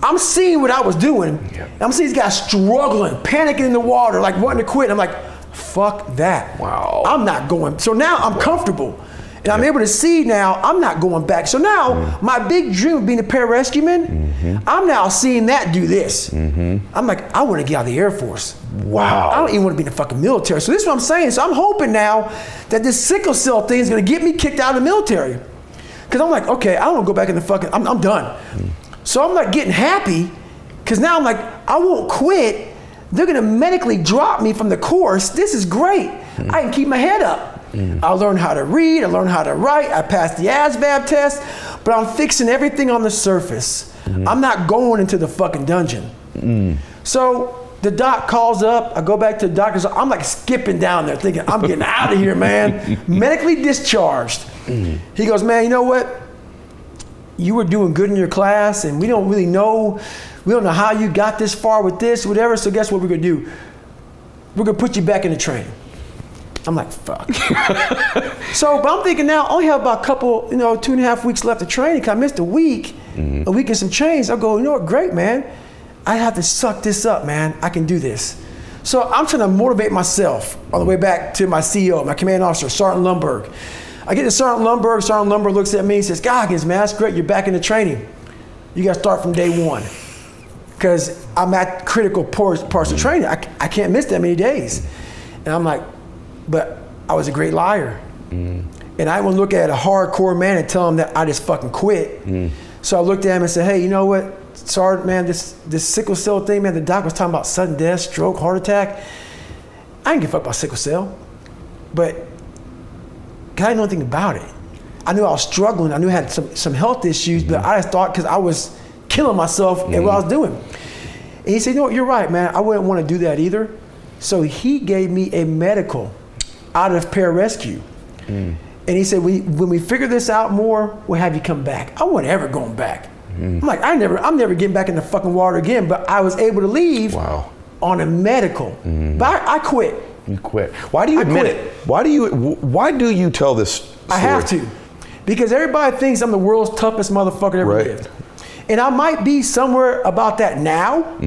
I'm seeing what I was doing. I'm seeing these guys struggling, panicking in the water, like wanting to quit. I'm like, fuck that. Wow. I'm not going. So now I'm comfortable. And I'm able to see now, I'm not going back. So now, my big dream of being a pararescueman, I'm now seeing that do this. I'm like, I want to get out of the Air Force. Wow. I don't even want to be in the fucking military. So this is what I'm saying. So I'm hoping now that this sickle cell thing is going to get me kicked out of the military. Because I'm like, okay, I don't want to go back in the fucking, I'm done. So I'm like getting happy, because now I'm like, I won't quit. They're going to medically drop me from the course. This is great. I can keep my head up. I learned how to read, I learned how to write, I passed the ASVAB test, but I'm fixing everything on the surface. I'm not going into the fucking dungeon. So the doc calls up, I go back to the doctor's, I'm like skipping down there thinking, I'm getting out of here, man. Medically discharged. He goes, man, you know what? You were doing good in your class and we don't know how you got this far with this, whatever, so guess what we're gonna do? We're gonna put you back into training. I'm like, fuck. So, but I'm thinking now, I only have about a couple, 2.5 weeks left of training, because I missed a week and some change. I go, you know what, great, man. I have to suck this up, man. I can do this. So I'm trying to motivate myself on the way back to my CEO, my command officer, Sergeant Lundberg. I get to Sergeant Lundberg. Sergeant Lundberg looks at me and says, Goggins, man, that's great. You're back in the training. You got to start from day one. Because I'm at critical parts of training. I can't miss that many days. And I'm like, but I was a great liar. And I want to look at a hardcore man and tell him that I just fucking quit. So I looked at him and said, hey, you know what, Sergeant, man, this sickle cell thing, man, the doc was talking about sudden death, stroke, heart attack. I didn't give a fuck about sickle cell. But I didn't know anything about it. I knew I was struggling. I knew I had some health issues, but I just thought because I was killing myself in what I was doing. And he said, you know what, you're right, man. I wouldn't want to do that either. So he gave me a medical out of pararescue. And he said, when we figure this out more, we'll have you come back. I wasn't ever going back. I'm like, I'm never getting back in the fucking water again, but I was able to leave on a medical. But I quit. You quit. Why do you admit it? Why do you tell this story? I have to. Because everybody thinks I'm the world's toughest motherfucker that ever lived. And I might be somewhere about that now,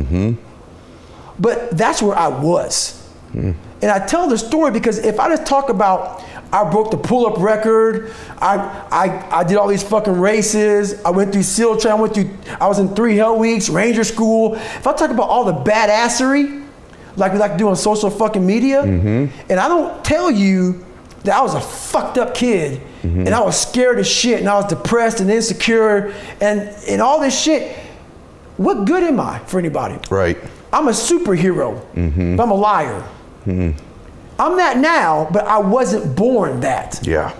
but that's where I was. And I tell the story because if I just talk about I broke the pull-up record, I did all these fucking races, I went through SEAL training, I was in 3 Hell Weeks, Ranger School. If I talk about all the badassery, like we like to do on social fucking media, and I don't tell you that I was a fucked up kid, and I was scared as shit, and I was depressed and insecure, and all this shit, what good am I for anybody? Right. I'm a superhero, but I'm a liar. I'm that now, but I wasn't born that. Yeah.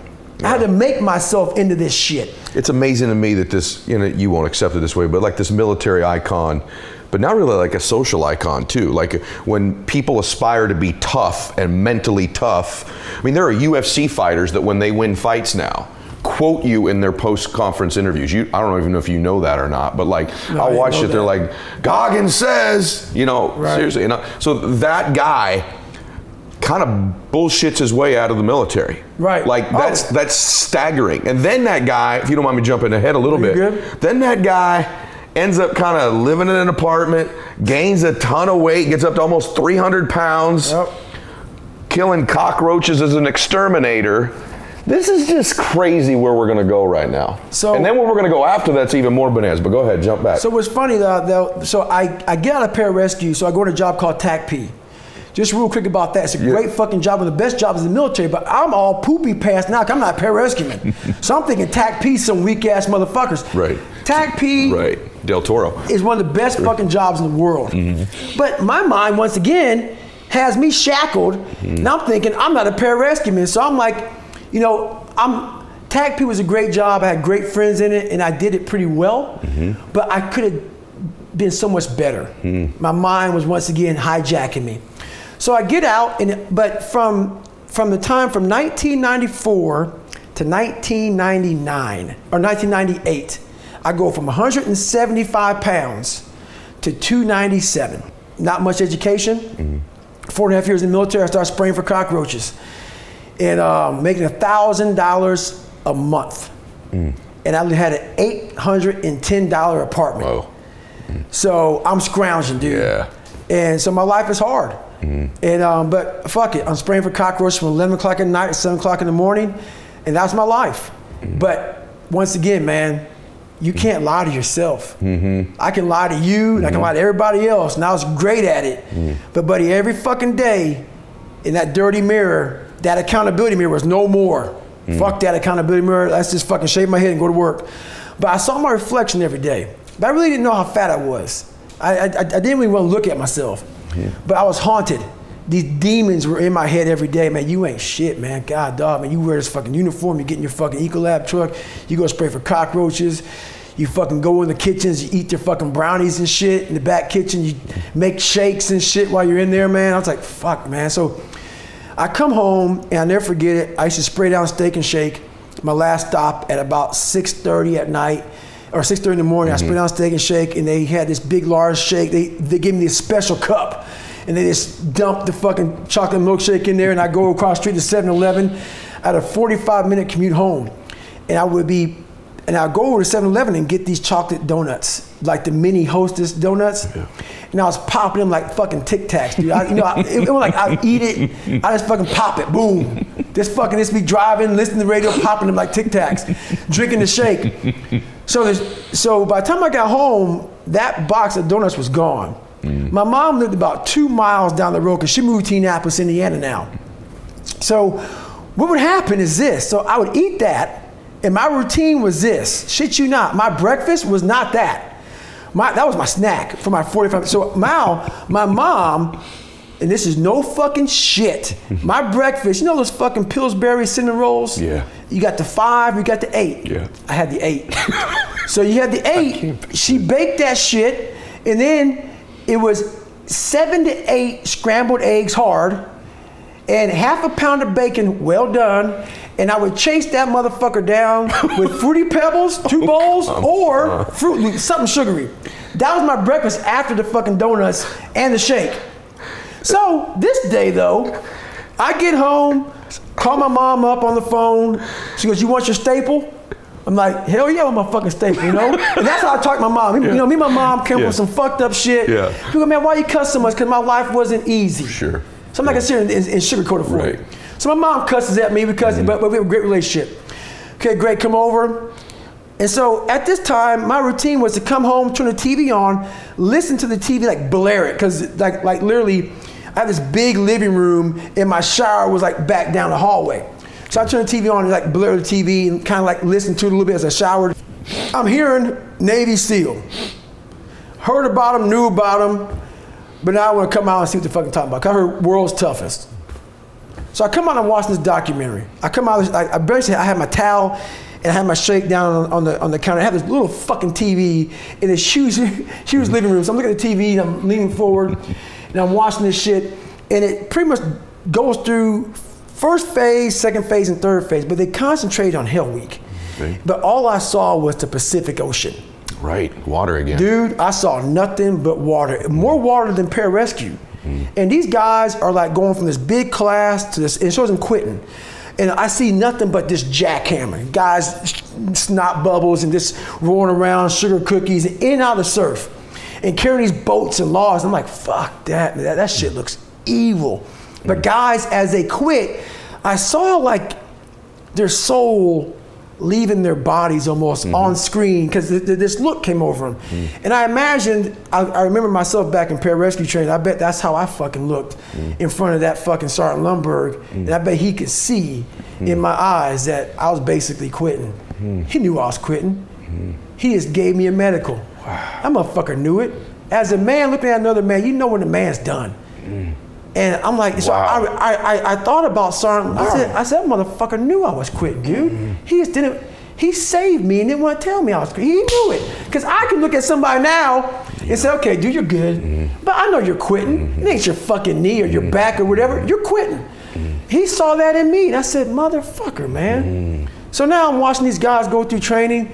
I had to make myself into this shit. It's amazing to me that this, you won't accept it this way, but like this military icon, but not really like a social icon too. Like when people aspire to be tough and mentally tough, I mean, there are UFC fighters that when they win fights now, quote you in their post-conference interviews. I don't even know if you know that or not, but like I'll watch it. They're like, Goggins says, seriously. So that guy kind of bullshits his way out of the military. Right. Like that's staggering. And then that guy, if you don't mind me jumping ahead a little bit, then that guy ends up kind of living in an apartment, gains a ton of weight, gets up to almost 300 pounds, killing cockroaches as an exterminator. This is just crazy where we're gonna go right now. And then where we're gonna go after that's even more bananas, but go ahead, jump back. So what's funny though, so I get out of pararescue, so I go to a job called TACP. Just real quick about that, it's a great fucking job, one of the best jobs in the military, but I'm all poopy past now, because I'm not pararescueman. So I'm thinking TACP, some weak ass motherfuckers. Right. TACP Del Toro is one of the best fucking jobs in the world. But my mind, once again, has me shackled, and I'm thinking I'm not a pararescueman. So I'm like, TACP was a great job, I had great friends in it, and I did it pretty well, but I could have been so much better. My mind was once again hijacking me. So I get out, but from the time from 1994 to 1999, or 1998, I go from 175 pounds to 297. Not much education. 4.5 years in the military, I started spraying for cockroaches. And making $1,000 a month. And I had an $810 apartment. Whoa. So I'm scrounging, dude. Yeah. And so my life is hard. And but fuck it, I'm spraying for cockroaches from 11 o'clock at night to 7 o'clock in the morning, and that's my life. But once again, man, you can't lie to yourself. I can lie to you, and I can lie to everybody else, and I was great at it. But buddy, every fucking day in that dirty mirror, that accountability mirror was no more. Fuck that accountability mirror, let's just fucking shave my head and go to work. But I saw my reflection every day. But I really didn't know how fat I was. I didn't really want to look at myself. But I was haunted. These demons were in my head every day. Man, you ain't shit, man. God, dog, man, you wear this fucking uniform, you get in your fucking Ecolab truck, you go spray for cockroaches, you fucking go in the kitchens, you eat your fucking brownies and shit in the back kitchen, you make shakes and shit while you're in there, man. I was like, fuck, man. So I come home, and I'll never forget it, I used to spray down Steak and Shake, my last stop at about 6:30 at night, or 6:30 in the morning. I sprayed down Steak and Shake, and they had this big, large shake. They gave me this special cup. and they just dump the fucking chocolate milkshake in there, and I go across the street to 7-Eleven. I had a 45-minute commute home, and I'd go over to 7-Eleven and get these chocolate donuts, like the mini Hostess donuts. Yeah. And I was popping them like fucking Tic Tacs, dude. It was like I'd eat it, I just fucking pop it, boom. Just be driving, listening to the radio, popping them like Tic Tacs, drinking the shake. So by the time I got home, that box of donuts was gone. My mom lived about 2 miles down the road because she moved to Indianapolis, Indiana now. So what would happen is this. So I would eat that, and my routine was this. Shit you not, my breakfast was not that. That was my snack for my 45. So now, my mom, and this is no fucking shit, my breakfast, you know those fucking Pillsbury cinnamon rolls? Yeah. You got the 5, you got the 8. Yeah. I had the 8. So you had the 8, she baked that shit, and then it was 7 to 8 scrambled eggs hard, and half a pound of bacon, well done, and I would chase that motherfucker down with Fruity Pebbles, 2 bowls, or something sugary. That was my breakfast after the fucking donuts and the shake. So this day though, I get home, call my mom up on the phone. She goes, "You want your staple?" I'm like, "Hell yeah, I want my fucking staple," you know? And that's how I talk to my mom. You know, me and my mom came up with some fucked up shit. Yeah. People go, "Man, why you cuss so much?" Because my life wasn't easy. Sure. So I'm not gonna sit here and sugarcoat it for you. So my mom cusses at me because, but we have a great relationship. Okay, great, come over. And so at this time, my routine was to come home, turn the TV on, listen to the TV, like blare it, because like literally, I had this big living room, and my shower was like back down the hallway. So I turned the TV on and like blare the TV and kind of like listen to it a little bit as I showered. I'm hearing Navy SEAL. Heard about them, knew about them, but now I want to come out and see what they're fucking talking about. 'Cause I heard World's Toughest. So I come out and watch this documentary. I come out, I basically, I had my towel and I had my shake down on the counter. I had this little fucking TV in this huge living room. So I'm looking at the TV and I'm leaning forward and I'm watching this shit, and it pretty much goes through first phase, second phase, and third phase, but they concentrate on Hell Week. Okay. But all I saw was the Pacific Ocean. Right, water again. Dude, I saw nothing but water. More water than pararescue. And these guys are like going from this big class to this, and it shows them quitting. And I see nothing but this jackhammer. Guys, snot bubbles and just rolling around, sugar cookies, in and out of the surf. And carrying these boats and logs. I'm like, fuck that, man. That shit looks evil. But guys, as they quit, I saw like their soul leaving their bodies almost on screen, because this look came over them. And I imagined, I remember myself back in pararescue training, I bet that's how I fucking looked in front of that fucking Sergeant Lundberg, and I bet he could see in my eyes that I was basically quitting. He knew I was quitting. He just gave me a medical. That motherfucker knew it. As a man looking at another man, you know when the man's done. And I'm like, so I thought about Sergeant. I said, that motherfucker knew I was quitting, dude. He just didn't. He saved me and didn't want to tell me I was quitting. He knew it, because I can look at somebody now and say, okay, dude, you're good, but I know you're quitting. It ain't your fucking knee or your back or whatever. You're quitting. He saw that in me, and I said, motherfucker, man. So now I'm watching these guys go through training,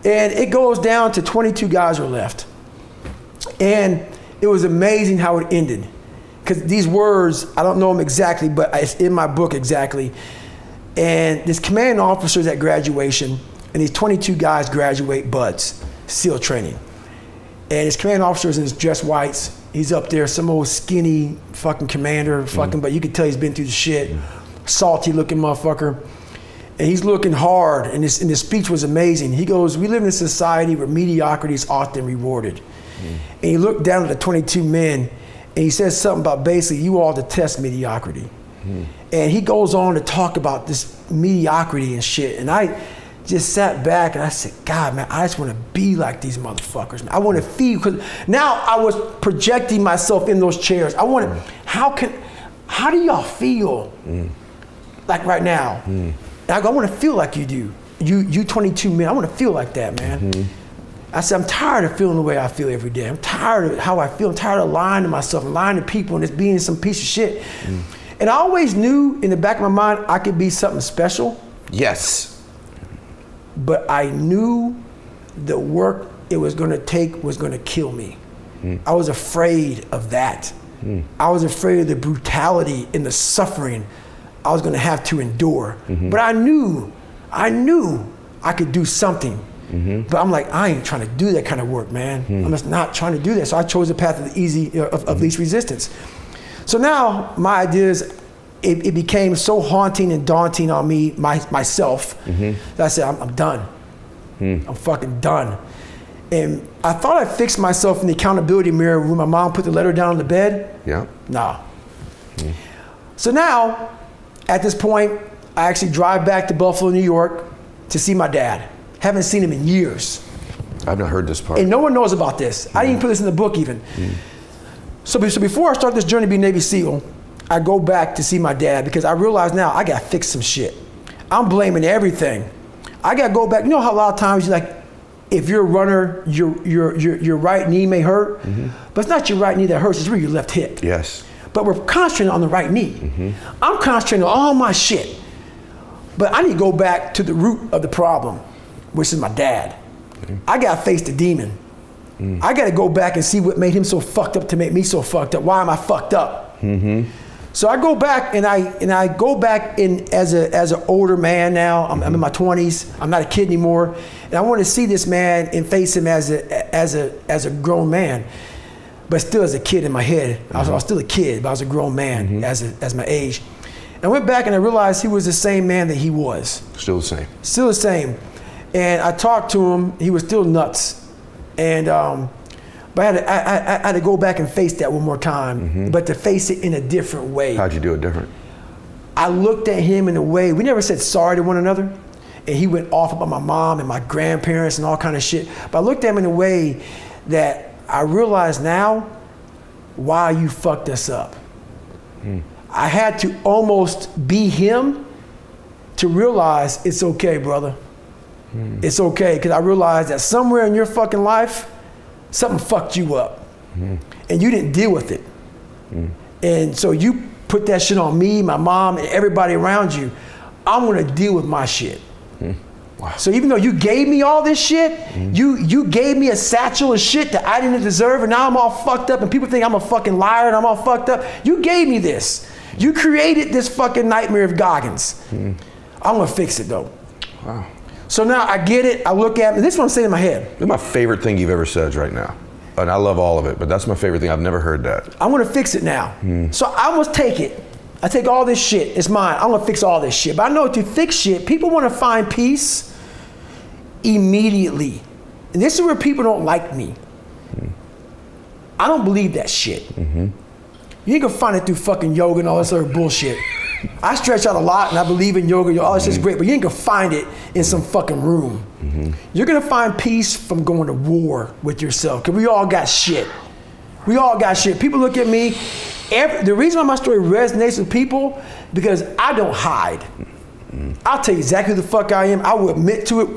and it goes down to 22 guys are left, and it was amazing how it ended. Because these words, I don't know them exactly, but it's in my book exactly. And this commanding officer's at graduation, and these 22 guys graduate buds, SEAL training. And his commanding officer's in his dress whites. He's up there, some old skinny fucking commander, but you could tell he's been through the shit. Salty looking motherfucker. And he's looking hard, and his speech was amazing. He goes, "We live in a society where mediocrity is often rewarded." And he looked down at the 22 men, and he says something about basically, you all detest mediocrity. And he goes on to talk about this mediocrity and shit. And I just sat back and I said, God, man, I just want to be like these motherfuckers. Man. I want to feel, because now I was projecting myself in those chairs. I wanted, how do y'all feel like right now? And I go, I want to feel like you do. You 22 men, I want to feel like that, man. I said, I'm tired of feeling the way I feel every day. I'm tired of how I feel. I'm tired of lying to myself and lying to people and just being some piece of shit. And I always knew in the back of my mind I could be something special. Yes. But I knew the work it was going to take was going to kill me. I was afraid of that. I was afraid of the brutality and the suffering I was gonna have to endure. But I knew I could do something. But I'm like, I ain't trying to do that kind of work, man. I'm just not trying to do that. So I chose the path of the easy, of least resistance. So now my idea is, it became so haunting and daunting on me, myself, that I said, I'm done. I'm fucking done. And I thought I fixed myself in the accountability mirror when my mom put the letter down on the bed. Yeah. Nah. So now, at this point, I actually drive back to Buffalo, New York to see my dad. Haven't seen him in years. I've not heard this part. And no one knows about this. I didn't even put this in the book even. So before I start this journey to be Navy SEAL, I go back to see my dad because I realize now I gotta fix some shit. I'm blaming everything. I gotta go back. You know how a lot of times you're like, if you're a runner, your right knee may hurt, but it's not your right knee that hurts, it's really your left hip. Yes. But we're concentrating on the right knee. I'm concentrating on all my shit. But I need to go back to the root of the problem, which is my dad. I gotta face the demon. I gotta go back and see what made him so fucked up to make me so fucked up. Why am I fucked up? So I go back and I go back in as an older man now. I'm in my 20s. I'm not a kid anymore, and I want to see this man and face him as a grown man, but still as a kid in my head. I was still a kid, but I was a grown man as my age. And I went back and I realized he was the same man that he was. Still the same. Still the same. And I talked to him. He was still nuts, and. But I had to go back and face that one more time, but to face it in a different way. How'd you do it different? I looked at him in a way, we never said sorry to one another, and he went off about my mom and my grandparents and all kind of shit, but I looked at him in a way that I realized now why you fucked us up. I had to almost be him to realize it's okay, brother. It's okay, because I realized that somewhere in your fucking life, something fucked you up, and you didn't deal with it. And so you put that shit on me, my mom, and everybody around you. I'm gonna deal with my shit. Wow. So even though you gave me all this shit, you gave me a satchel of shit that I didn't deserve, and now I'm all fucked up, and people think I'm a fucking liar and I'm all fucked up. You gave me this. You created this fucking nightmare of Goggins. I'm gonna fix it though. Wow. So now I get it, I look at it, and this is what I'm saying in my head. This is my favorite thing you've ever said right now. And I love all of it, but that's my favorite thing. I've never heard that. I'm gonna fix it now. So I must take it. I take all this shit, it's mine. I'm gonna fix all this shit. But I know to fix shit, people wanna find peace immediately. And this is where people don't like me. I don't believe that shit. You ain't gonna find it through fucking yoga and all this other bullshit. I stretch out a lot and I believe in yoga, all this shit's great, but you ain't gonna find it in some fucking room. You're gonna find peace from going to war with yourself, because we all got shit. We all got shit. People look at me, the reason why my story resonates with people, because I don't hide. I'll tell you exactly who the fuck I am, I will admit to it.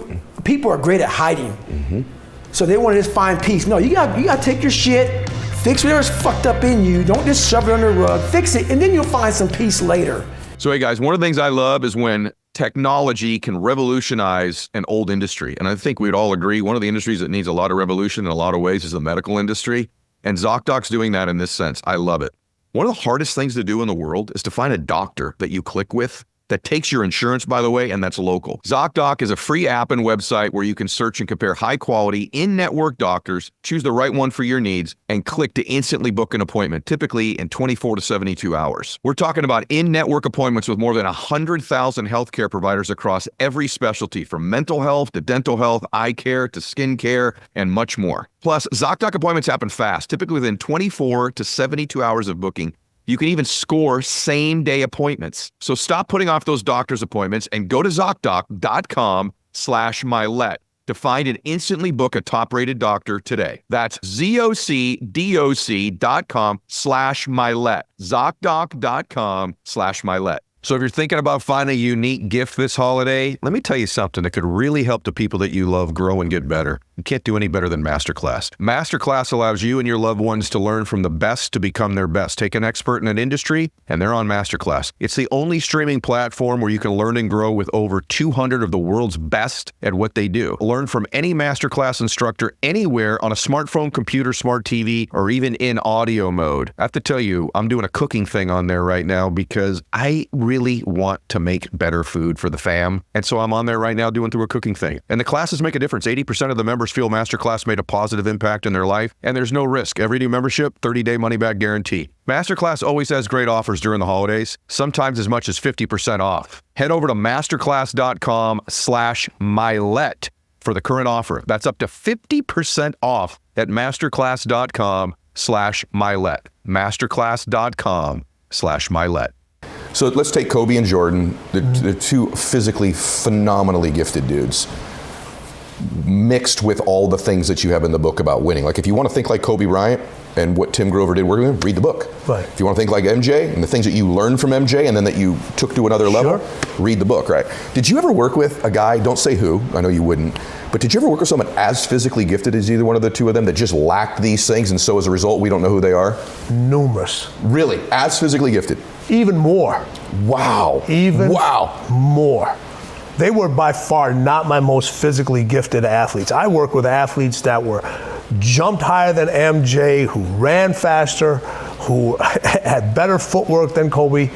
People are great at hiding. So they wanna just find peace. No, you gotta take your shit, fix whatever's fucked up in you, don't just shove it under the rug, fix it, and then you'll find some peace later. So hey guys, one of the things I love is when technology can revolutionize an old industry. And I think we'd all agree one of the industries that needs a lot of revolution in a lot of ways is the medical industry. And ZocDoc's doing that in this sense. I love it. One of the hardest things to do in the world is to find a doctor that you click with that takes your insurance, by the way, and that's local. ZocDoc is a free app and website where you can search and compare high-quality, in-network doctors, choose the right one for your needs, and click to instantly book an appointment, typically in 24 to 72 hours. We're talking about in-network appointments with more than 100,000 healthcare providers across every specialty, from mental health to dental health, eye care to skin care, and much more. Plus, ZocDoc appointments happen fast, typically within 24 to 72 hours of booking. You can even score same-day appointments. So stop putting off those doctor's appointments and go to ZocDoc.com/Mylett to find and instantly book a top-rated doctor today. That's ZocDoc.com/Mylett. ZocDoc.com/Mylett. So if you're thinking about finding a unique gift this holiday, let me tell you something that could really help the people that you love grow and get better. You can't do any better than Masterclass. Masterclass allows you and your loved ones to learn from the best to become their best. Take an expert in an industry, and they're on Masterclass. It's the only streaming platform where you can learn and grow with over 200 of the world's best at what they do. Learn from any Masterclass instructor anywhere on a smartphone, computer, smart TV, or even in audio mode. I have to tell you, I'm doing a cooking thing on there right now because I really want to make better food for the fam. And so I'm on there right now doing through a cooking thing. And the classes make a difference. 80% of the members feel Masterclass made a positive impact in their life, and there's no risk. Every new membership, 30-day money-back guarantee. Masterclass always has great offers during the holidays, sometimes as much as 50% off. Head over to masterclass.com/Mylett for the current offer. That's up to 50% off at masterclass.com/Mylett. Masterclass.com/Mylett. So let's take Kobe and Jordan, the two physically phenomenally gifted dudes, mixed with all the things that you have in the book about winning. Like if you want to think like Kobe Bryant and what Tim Grover did, read the book. Right. If you want to think like MJ and the things that you learned from MJ and then that you took to another level, read the book, right? Did you ever work with a guy, don't say who, I know you wouldn't, but did you ever work with someone as physically gifted as either one of the two of them that just lacked these things and so as a result we don't know who they are? Numerous. Really? As physically gifted? Even more. Wow. Even more. They were by far not my most physically gifted athletes. I worked with athletes that were jumped higher than MJ, who ran faster, who had better footwork than Kobe,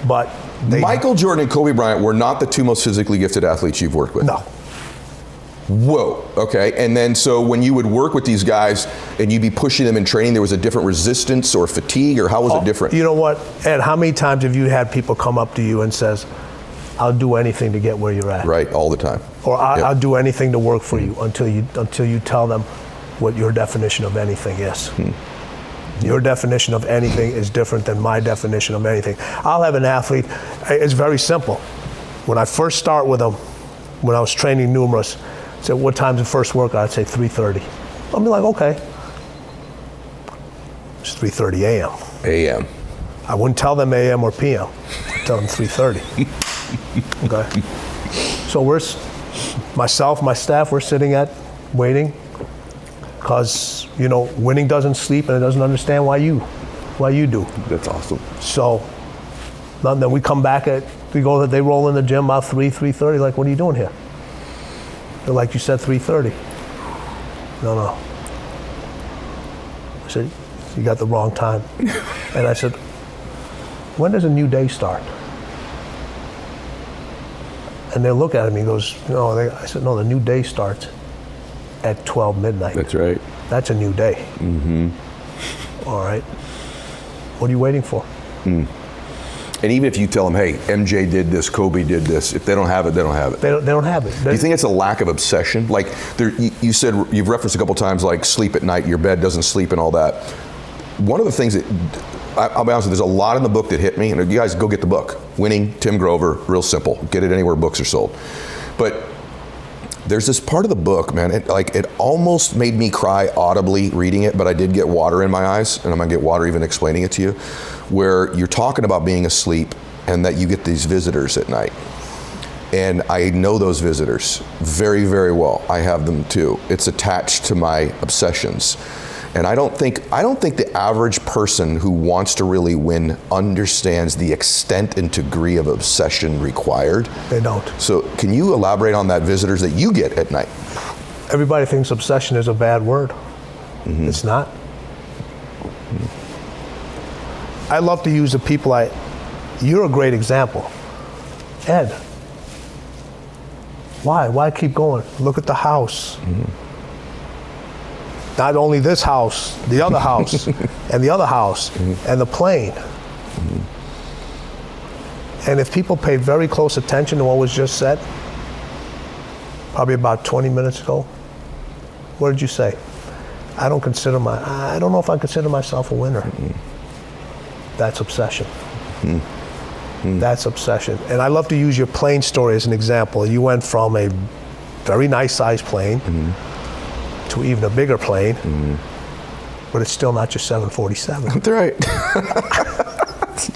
but Michael Jordan and Kobe Bryant were not the two most physically gifted athletes you've worked with. No. Whoa, okay. And then so when you would work with these guys and you'd be pushing them in training, there was a different resistance or fatigue, or how was it different? You know what, Ed, how many times have you had people come up to you and says, I'll do anything to get where you're at? Right, all the time. Or I'll do anything to work for you until you tell them what your definition of anything is. Your definition of anything is different than my definition of anything. I'll have an athlete, it's very simple. When I first start with them, when I was training numerous, I said, what time's the first workout? I'd say 3:30. I'll be like, okay. It's 3:30 a.m. a.m. I wouldn't tell them a.m. or p.m. I'd tell them 3:30. Okay. So myself, my staff, we're sitting waiting, because winning doesn't sleep and it doesn't understand why you do. That's awesome. So then we come back they roll in the gym about 3:30. Like, what are you doing here? They're like, you said 3:30. No. I said, you got the wrong time. And I said, when does a new day start? And they look at me and goes, I said, no, the new day starts at 12 midnight. That's right. That's a new day. Mm-hmm. All right. What are you waiting for? And even if you tell them, hey, MJ did this, Kobe did this, if they don't have it, they don't have it. They don't have it. Do you think it's a lack of obsession? Like you said, you've referenced a couple times, like sleep at night, your bed doesn't sleep and all that. One of the things that, I'll be honest with you, there's a lot in the book that hit me, and you guys go get the book. Winning, Tim Grover, real simple. Get it anywhere books are sold. But there's this part of the book, man, it almost made me cry audibly reading it, but I did get water in my eyes, and I'm gonna get water even explaining it to you, where you're talking about being asleep and that you get these visitors at night. And I know those visitors very, very well. I have them too. It's attached to my obsessions. And I don't think the average person who wants to really win understands the extent and degree of obsession required. They don't. So can you elaborate on that visitors that you get at night? Everybody thinks obsession is a bad word. Mm-hmm. It's not. I love to use the people you're a great example. Ed, why keep going? Look at the house. Mm-hmm. Not only this house, the other house, and the other house, and the plane. And if people pay very close attention to what was just said, probably about 20 minutes ago, what did you say? I don't know if I consider myself a winner. That's obsession. That's obsession. And I love to use your plane story as an example. You went from a very nice sized plane to even a bigger plane, but it's still not your 747. That's right.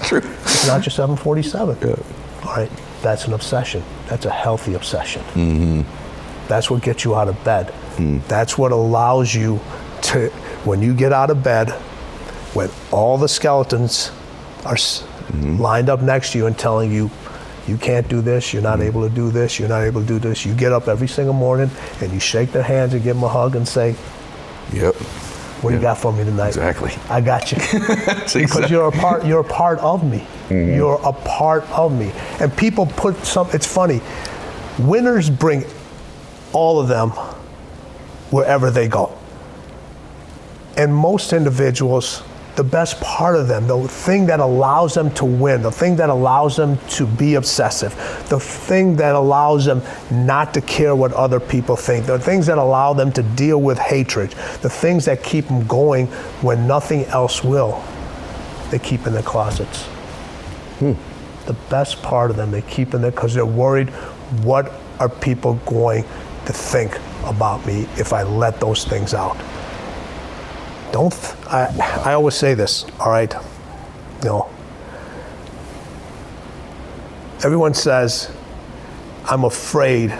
True. It's not your 747. Yeah. All right, that's an obsession. That's a healthy obsession. That's what gets you out of bed. That's what allows you to, when you get out of bed, when all the skeletons are lined up next to you and telling you, you can't do this, you're not able to do this, you're not able to do this. You get up every single morning and you shake their hands and give them a hug and say, yep. What do you got for me tonight? Exactly. I got you. Because exactly. you're a part of me. You're a part of me. And people put it's funny, winners bring all of them wherever they go. And most individuals, the best part of them, the thing that allows them to win, the thing that allows them to be obsessive, the thing that allows them not to care what other people think, the things that allow them to deal with hatred, the things that keep them going when nothing else will, they keep in their closets. The best part of them, they keep in there because they're worried, what are people going to think about me if I let those things out? I always say this, all right? You know, everyone says, I'm afraid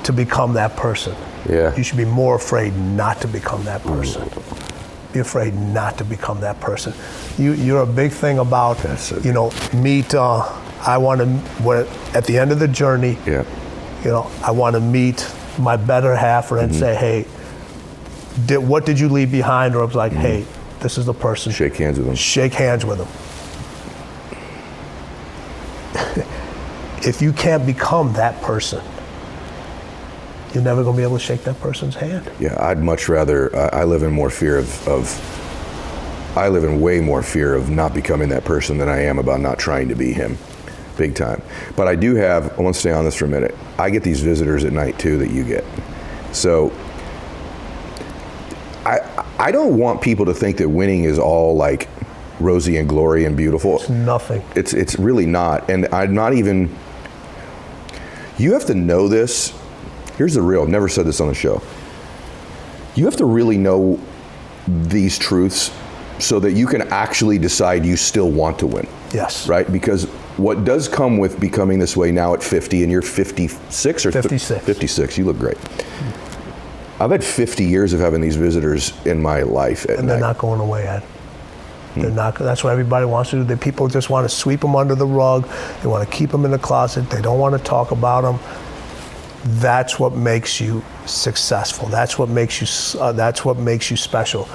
to become that person. Yeah. You should be more afraid not to become that person. Be afraid not to become that person. You're a big thing about, you know, I want to, at the end of the journey, yeah. You know, I want to meet my better half and say, hey, what did you leave behind? Or I was like, hey, this is the person. Shake hands with them. Shake hands with them. If you can't become that person, you're never going to be able to shake that person's hand. Yeah, I'd much rather, I live in more fear I live in way more fear of not becoming that person than I am about not trying to be him. Big time. But I do have, I want to stay on this for a minute. I get these visitors at night too that you get. So I don't want people to think that winning is all like rosy and glory and beautiful. It's nothing. It's really not. And I'm not even, you have to know this. Here's the real, I've never said this on the show. You have to really know these truths so that you can actually decide you still want to win. Yes. Right? Because what does come with becoming this way now at 50, and you're 56 or 56. 56, you look great. I've had 50 years of having these visitors in my life at And night. they're not going away, Ed. They're not. That's what everybody wants to do. The people just want to sweep them under the rug. They want to keep them in the closet. They don't want to talk about them. That's what makes you successful. That's what makes you. That's what makes you special.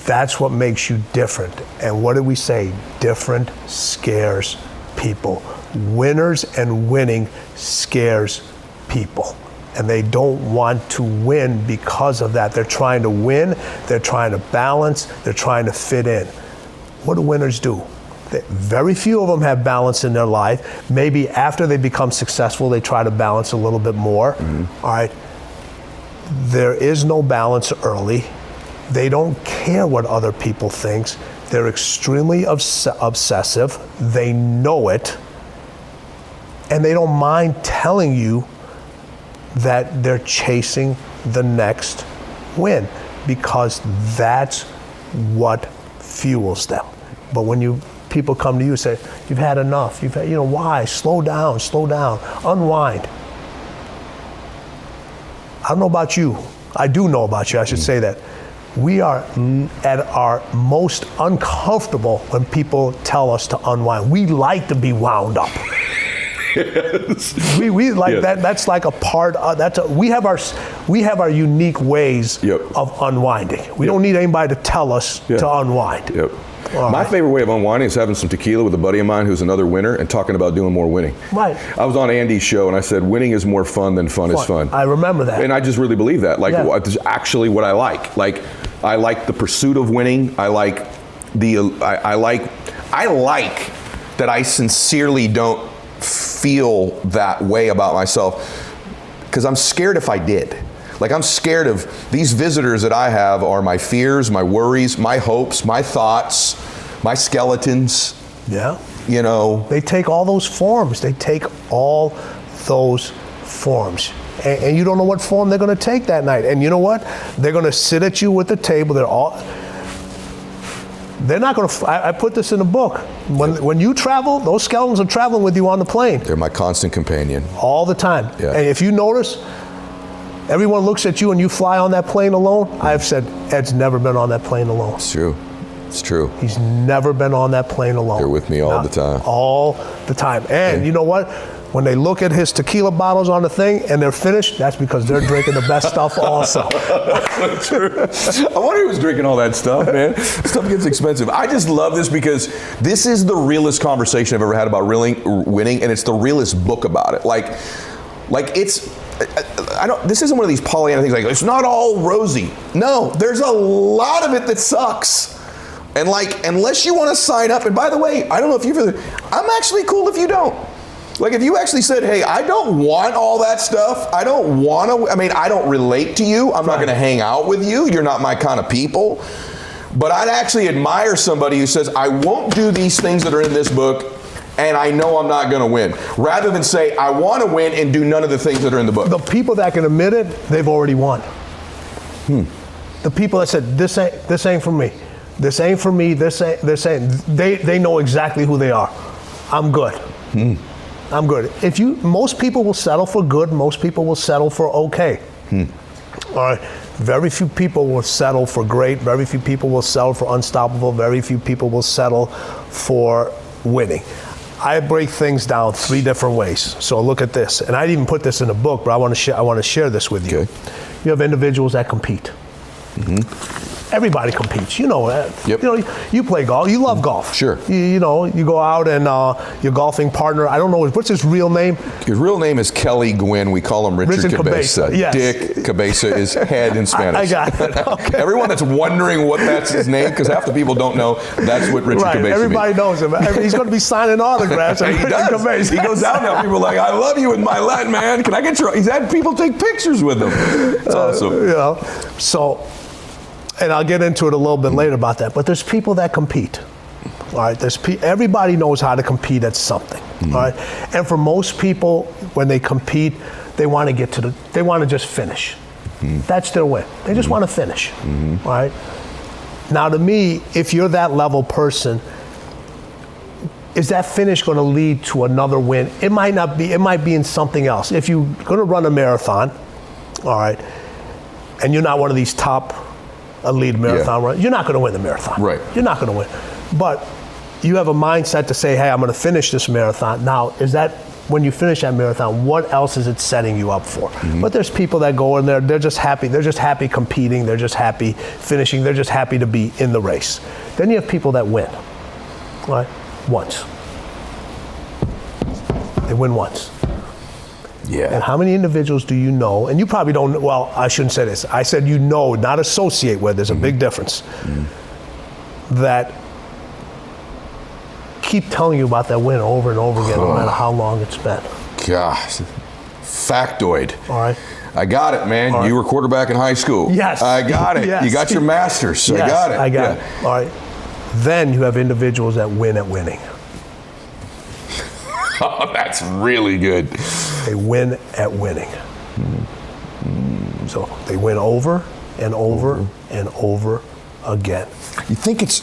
That's what makes you different. And what did we say? Different scares people. Winners and winning scares people. And they don't want to win because of that. They're trying to win, they're trying to balance, they're trying to fit in. What do winners do? Very few of them have balance in their life. Maybe after they become successful, they try to balance a little bit more. All right. There is no balance early. They don't care what other people think. They're extremely obsessive. They know it. And they don't mind telling you that they're chasing the next win because that's what fuels them. But when people come to you and say, you've had enough, why? Slow down, unwind. I don't know about you. I do know about you, I should say that. We are at our most uncomfortable when people tell us to unwind. We like to be wound up. Yes. We like that. That's like a part. We have our unique ways of unwinding. We don't need anybody to tell us to unwind. Yep. My favorite way of unwinding is having some tequila with a buddy of mine who's another winner and talking about doing more winning. Right. I was on Andy's show and I said, winning is more fun than fun is fun. I remember that. And I just really believe that. It's actually what I like. Like, I like the pursuit of winning. I like that I sincerely don't feel that way about myself because I'm scared if I did. Like, I'm scared of these visitors that I have are my fears, my worries, my hopes, my thoughts, my skeletons. Yeah. They take all those forms. And you don't know what form they're going to take that night. And you know what? They're going to sit at you with the table. They're not going to. I put this in the book. When you travel, those skeletons are traveling with you on the plane They're my constant companion. all the time. Yeah. And if you notice, everyone looks at you and you fly on that plane alone. I've said Ed's never been on that plane alone. It's true. It's true. He's never been on that plane alone. You're with me all the time. All the time. And you know what? When they look at his tequila bottles on the thing and they're finished, that's because they're drinking the best stuff also. That's so true. I wonder who's drinking all that stuff, man. Stuff gets expensive. I just love this because this is the realest conversation I've ever had about winning, and it's the realest book about it. Like it's, I don't, this isn't one of these Pollyanna things like, it's not all rosy. No, there's a lot of it that sucks. And like, unless you want to sign up, and by the way, I don't know if I'm actually cool if you don't. Like if you actually said, hey, I don't want all that stuff. I don't want to, I don't relate to you. I'm not going to hang out with you. You're not my kind of people. But I'd actually admire somebody who says, I won't do these things that are in this book, and I know I'm not going to win. Rather than say, I want to win and do none of the things that are in the book. The people that can admit it, they've already won. The people that said, this ain't for me. This ain't for me. This ain't, they know exactly who they are. I'm good. I'm good. Most people will settle for good. Most people will settle for okay. All right. Very few people will settle for great. Very few people will settle for unstoppable. Very few people will settle for winning. I break things down 3 different ways. So look at this. And I didn't even put this in the book, but I want to share this with you. Okay. You have individuals that compete. Everybody competes, you know that. Yep. You know, you play golf, you love golf. Sure. You know, you go out and your golfing partner, I don't know, what's his real name? His real name is Kelly Gwynn. We call him Richard Cabeza. Yes. Dick Cabeza is head in Spanish. I got it. Okay. Everyone that's wondering what that's his name, because half the people don't know, that's what Richard Cabeza Everybody means. knows him. He's going to be signing autographs. He does. Cabeza. He goes out now. People are like, I love you with Mylett, man. Can I get your... He's had people take pictures with him. It's awesome. You know, so... And I'll get into it a little bit later about that. But there's people that compete. All right, everybody knows how to compete at something. All right, and for most people, when they compete, they want to they want to just finish. That's their win. They just want to finish. All right. Now, to me, if you're that level person, is that finish going to lead to another win? It might not be. It might be in something else. If you're going to run a marathon, all right, and you're not one of these top elite marathon runners, you're not going to win the marathon. Right. You're not going to win. But you have a mindset to say, hey, I'm going to finish this marathon. Now, is that, when you finish that marathon, what else is it setting you up for? But there's people that go in there, they're just happy. They're just happy competing. They're just happy finishing. They're just happy to be in the race. Then you have people that win, right? Once. They win once. Yeah. And how many individuals do you know, and you probably don't, well, I shouldn't say this. I said you know, not associate with. There's a big difference. That keep telling you about that win over and over again, no matter how long it's been. Gosh. Factoid. All right. I got it, man. All right. You were quarterback in high school. Yes. I got it. Yes. You got your master's. Yes, I got it. I got it. All right. Then you have individuals that win at winning. Oh, that's really good. They win at winning. So they win over and over and over again. You think it's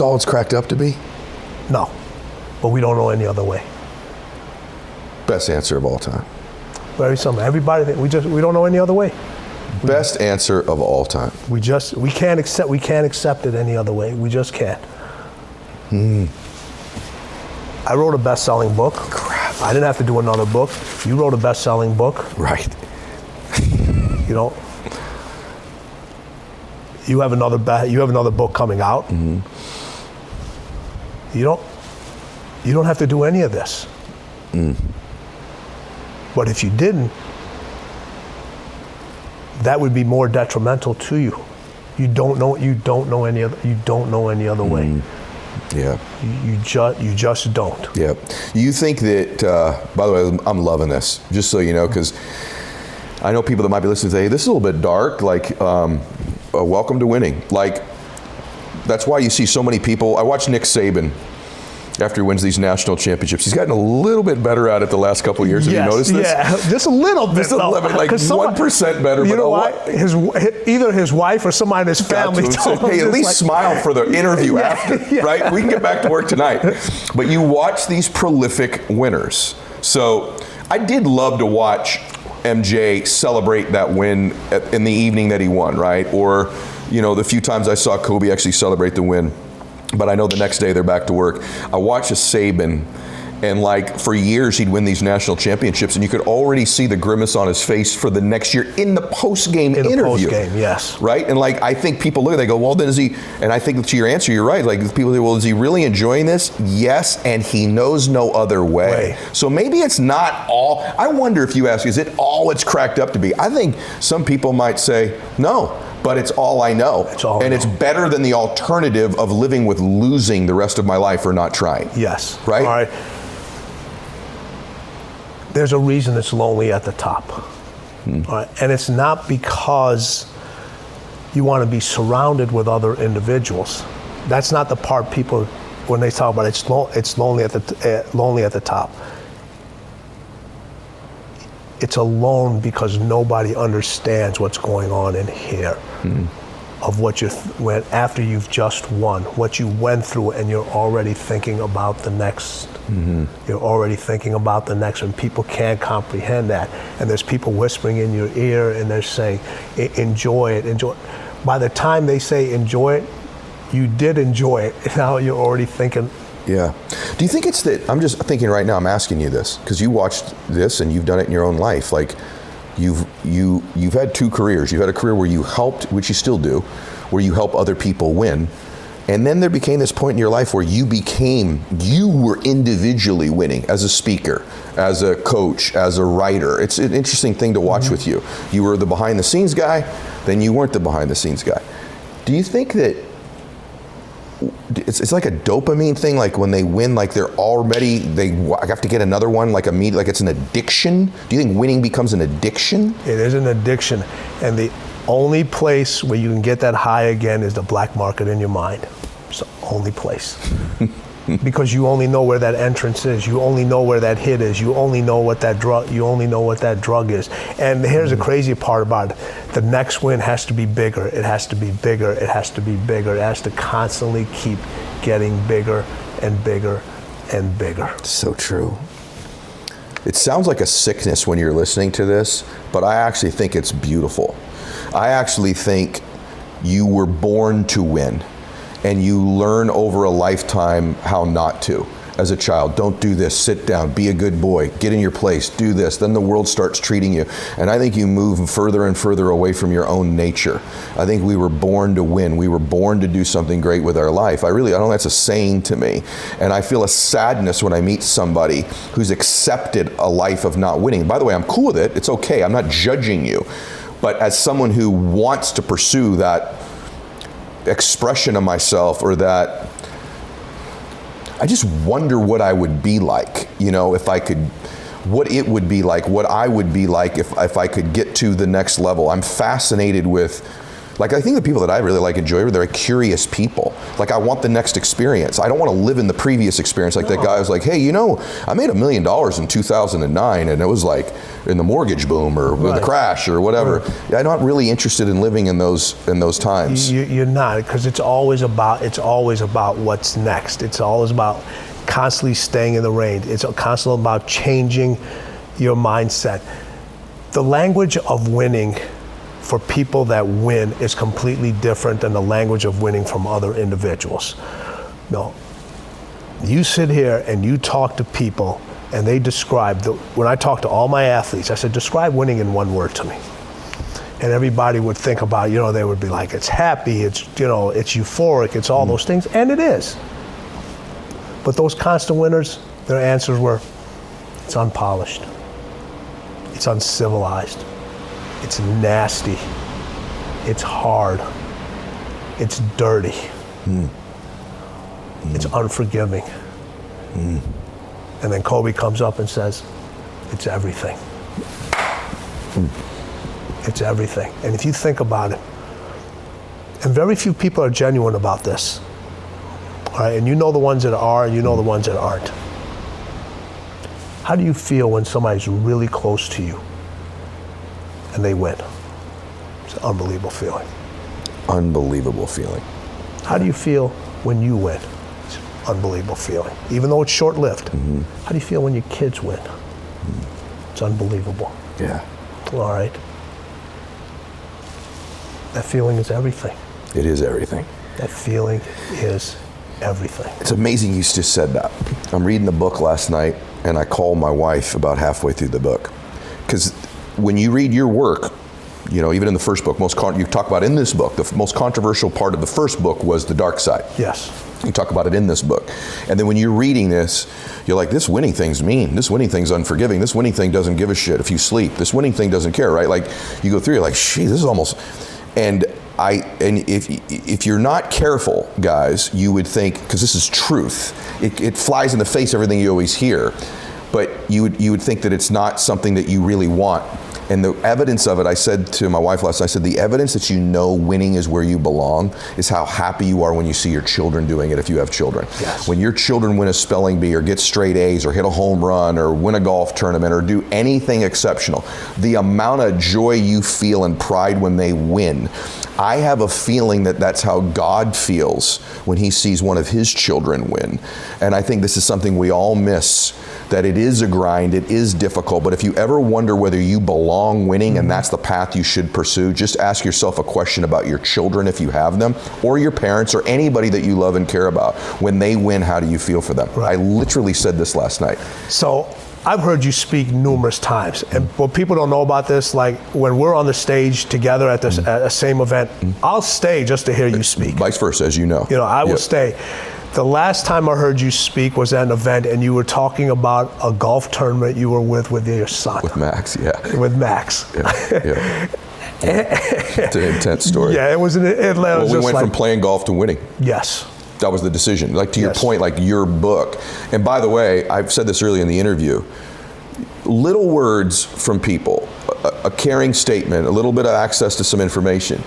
all it's cracked up to be? No, but we don't know any other way. Best answer of all time. Very simple. Everybody, we don't know any other way. Best answer of all time. We can't accept it any other way. We just can't. I wrote a best-selling book. Crap. I didn't have to do another book. You wrote a best-selling book. Right. You know, you have another book coming out. You don't have to do any of this. But if you didn't, that would be more detrimental to you. You don't know any other way. Yeah. You just don't. Yeah. You think that, by the way, I'm loving this, just so you know, because I know people that might be listening say, hey, this is a little bit dark, like, welcome to winning. Like, that's why you see so many people. I watched Nick Saban after he wins these national championships. He's gotten a little bit better at it the last couple of years. Have you noticed this? Yeah, just a little bit. Just a little bit, like 1% better. You but know what? Either his wife or somebody in his family told him. Hey, at least smile for the interview after, right? We can get back to work tonight. But you watch these prolific winners. So I did love to watch MJ celebrate that win in the evening that he won, right? Or, you know, the few times I saw Kobe actually celebrate the win. But I know the next day they're back to work. I watched a Saban, and like for years he'd win these national championships, and you could already see the grimace on his face for the next year in the post-game interview. In the post-game, yes. Right? And like I think people look, they go, well, then is he, and I think to your answer, you're right. Like people say, well, is he really enjoying this? Yes, and he knows no other way. So maybe it's not all, I wonder if you ask, is it all it's cracked up to be? I think some people might say, no. But it's all I know. It's better than the alternative of living with losing the rest of my life or not trying. Yes. Right? All right. There's a reason it's lonely at the top. All right? And it's not because you want to be surrounded with other individuals. That's not the part people, when they talk about it's lonely at the top. It's alone because nobody understands what's going on in here. Of what you went after you've just won, what you went through, and you're already thinking about the next. You're already thinking about the next, and people can't comprehend that. And there's people whispering in your ear, and they're saying, "Enjoy it, enjoy it." By the time they say enjoy it, you did enjoy it. Now you're already thinking. Yeah. Do you think it's that, I'm just thinking right now, I'm asking you this, because you watched this and you've done it in your own life. Like, you've had two careers. You've had a career where you helped, which you still do, where you help other people win. And then there became this point in your life where you were individually winning as a speaker, as a coach, as a writer. It's an interesting thing to watch with you. You were the behind the scenes guy, then you weren't the behind the scenes guy. Do you think that it's like a dopamine thing, like when they win, like they're already, they have to get another one, like like it's an addiction? Do you think winning becomes an addiction? It is an addiction, and the only place where you can get that high again is the black market in your mind. It's the only place. Because you only know where that entrance is. You only know where that hit is. You only know what that drug is. And here's the crazy part about it. The next win has to be bigger. It has to be bigger. It has to be bigger. It has to constantly keep getting bigger and bigger and bigger. So true. It sounds like a sickness when you're listening to this, but I actually think it's beautiful. I actually think you were born to win. And you learn over a lifetime how not to. As a child, don't do this, sit down, be a good boy, get in your place, do this. Then the world starts treating you. And I think you move further and further away from your own nature. I think we were born to win. We were born to do something great with our life. I don't know, that's a saying to me. And I feel a sadness when I meet somebody who's accepted a life of not winning. By the way, I'm cool with it. It's okay. I'm not judging you. But as someone who wants to pursue that expression of myself, or that, I just wonder what I would be like, you know, if I could, what it would be like, what I would be like if I could get to the next level. I'm fascinated with, like, I think the people that I really like enjoy are they're curious people. Like, I want the next experience. I don't want to live in the previous experience. Like that guy was like, hey, you know, I made $1 million in 2009, and it was like in the mortgage boom or the crash or whatever. I'm not really interested in living in those times. You're not, because it's always about what's next. It's always about constantly staying in the rain. It's constantly about changing your mindset. The language of winning for people that win is completely different than the language of winning from other individuals. No, you sit here and you talk to people and they describe, when I talk to all my athletes, I said, describe winning in one word to me. And everybody would think about, you know, they would be like, it's happy, it's, you know, it's euphoric, it's all those things, and it is. But those constant winners, their answers were, it's unpolished, it's uncivilized, it's nasty, it's hard, it's dirty, it's unforgiving. And then Kobe comes up and says, it's everything. It's everything. And if you think about it, and very few people are genuine about this. All right, and you know the ones that are, and you know the ones that aren't. How do you feel when somebody's really close to you and they win? It's an unbelievable feeling. Unbelievable feeling. How do you feel when you win? It's an unbelievable feeling. Even though it's short-lived. Mm-hmm. How do you feel when your kids win? It's unbelievable. Yeah. All right. That feeling is everything. It is everything. That feeling is everything. It's amazing you just said that. I'm reading the book last night, and I called my wife about halfway through the book. Because when you read your work, you know, even in the first book, you talk about in this book, the most controversial part of the first book was the dark side. Yes. You talk about it in this book. And then when you're reading this, you're like, this winning thing's mean. This winning thing's unforgiving. This winning thing doesn't give a shit if you sleep. This winning thing doesn't care, right? Like, you go through, you're like, shit, this is almost... And if you're not careful, guys, you would think, because this is truth, it flies in the face of everything you always hear, but you would think that it's not something that you really want. And the evidence of it, I said to my wife last night, I said, the evidence that you know winning is where you belong is how happy you are when you see your children doing it if you have children. Yes. When your children win a spelling bee or get straight A's or hit a home run or win a golf tournament or do anything exceptional, the amount of joy you feel and pride when they win, I have a feeling that that's how God feels when he sees one of his children win. And I think this is something we all miss, that it is a grind, it is difficult, but if you ever wonder whether you belong winning and that's the path you should pursue, just ask yourself a question about your children if you have them, or your parents, or anybody that you love and care about. When they win, how do you feel for them? Right. I literally said this last night. So I've heard you speak numerous times, and what people don't know about this, like when we're on the stage together at this at a same event, I'll stay just to hear you speak. Vice versa, as you know. You know, I will stay. The last time I heard you speak was at an event, and you were talking about a golf tournament you were with your son. With Max, yeah. With Max. Yeah. It's an intense story. Yeah, it was an Atlanta. Well, we went from playing golf to winning. Yes. That was the decision. Like, to your point, like your book. And by the way, I've said this earlier in the interview, little words from people, a caring statement, a little bit of access to some information.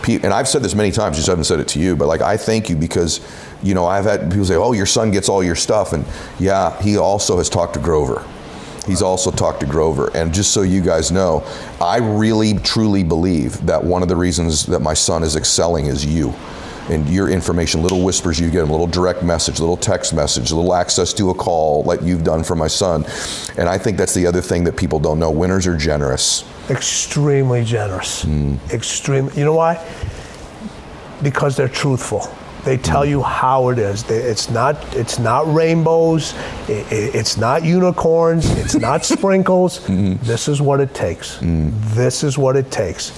And I've said this many times, just haven't said it to you, but like, I thank you because, you know, I've had people say, oh, your son gets all your stuff. And yeah, he also has talked to Grover. He's also talked to Grover. And just so you guys know, I really, truly believe that one of the reasons that my son is excelling is you. And your information, little whispers you get him, little direct message, little text message, little access to a call like you've done for my son. And I think that's the other thing that people don't know. Winners are generous. Extremely generous. Extreme. You know why? Because they're truthful. They tell you how it is. It's not rainbows. It's not unicorns. It's not sprinkles. This is what it takes. This is what it takes.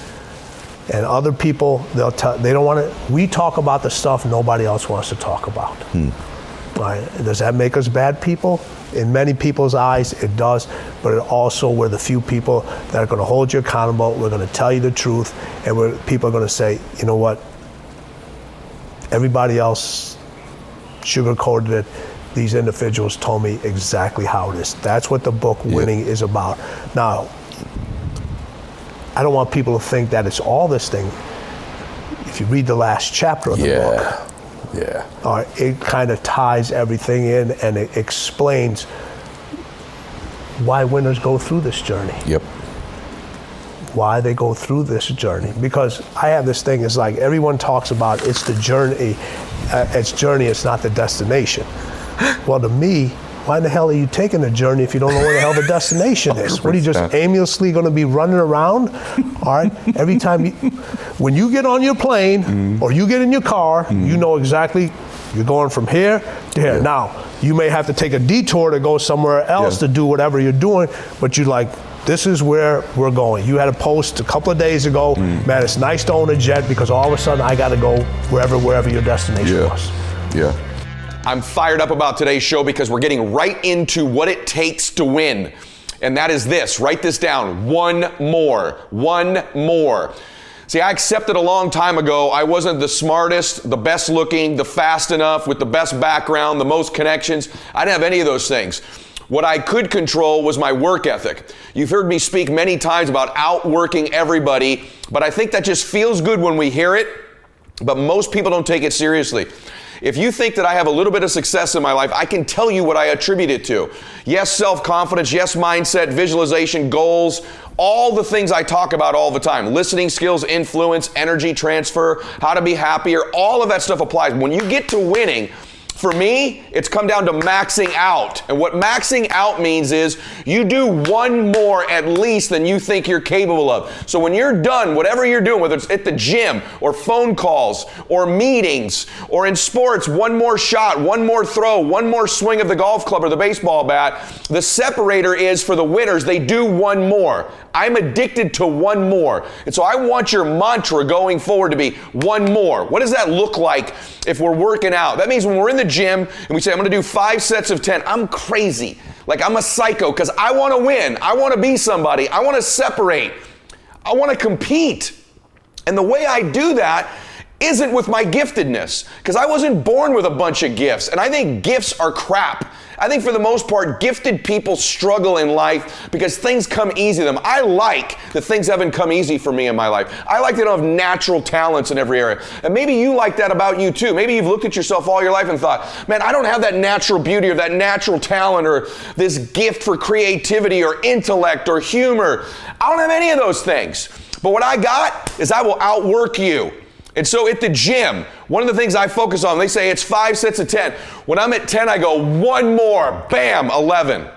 And other people, they don't want to. We talk about the stuff nobody else wants to talk about. Right? Does that make us bad people? In many people's eyes, it does. But it also, we're the few people that are going to hold you accountable. We're going to tell you the truth, and people are going to say, you know what? Everybody else sugarcoated it. These individuals told me exactly how it is. That's what the book Winning is about. Now, I don't want people to think that it's all this thing. If you read the last chapter of the book, it kind of ties everything in, and it explains why winners go through this journey. Why they go through this journey. Because I have this thing, it's like everyone talks about it's the journey, it's not the destination. Well, to me, why in the hell are you taking a journey if you don't know where the hell the destination is? 100%. What are you just aimlessly going to be running around? All right. Every time when you get on your plane or you get in your car, you know exactly you're going from here to here. Now, you may have to take a detour to go somewhere else to do whatever you're doing, but you're like, this is where we're going. You had a post a couple of days ago, man, it's nice to own a jet because all of a sudden I got to go wherever your destination was. I'm fired up about today's show because we're getting right into what it takes to win. And that is this, write this down, one more. See, I accepted a long time ago I wasn't the smartest, the best looking, the fast enough, with the best background, the most connections. I didn't have any of those things. What I could control was my work ethic. You've heard me speak many times about outworking everybody, but I think that just feels good when we hear it, but most people don't take it seriously. If you think that I have a little bit of success in my life, I can tell you what I attribute it to. Yes, self-confidence, yes, mindset, visualization, goals, all the things I talk about all the time. Listening skills, influence, energy transfer, how to be happier, all of that stuff applies. When you get to winning, for me, it's come down to maxing out. And what maxing out means is you do one more at least than you think you're capable of. So when you're done, whatever you're doing, whether it's at the gym or phone calls or meetings or in sports, one more shot, one more throw, one more swing of the golf club or the baseball bat, the separator is for the winners, they do one more. I'm addicted to one more. And so I want your mantra going forward to be one more. What does that look like if we're working out? That means when we're in the gym and we say, I'm going to do 5 sets of 10, I'm crazy. Like I'm a psycho because I want to win. I want to be somebody. I want to separate. I want to compete. And the way I do that isn't with my giftedness, because I wasn't born with a bunch of gifts. And I think gifts are crap. I think for the most part, gifted people struggle in life because things come easy to them. I like that things haven't come easy for me in my life. I like that I don't have natural talents in every area. And maybe you like that about you too. Maybe you've looked at yourself all your life and thought, man, I don't have that natural beauty or that natural talent or this gift for creativity or intellect or humor. I don't have any of those things. But what I got is I will outwork you. And so at the gym, one of the things I focus on, they say it's 5 sets of 10. When I'm at 10, I go one more, bam, 11.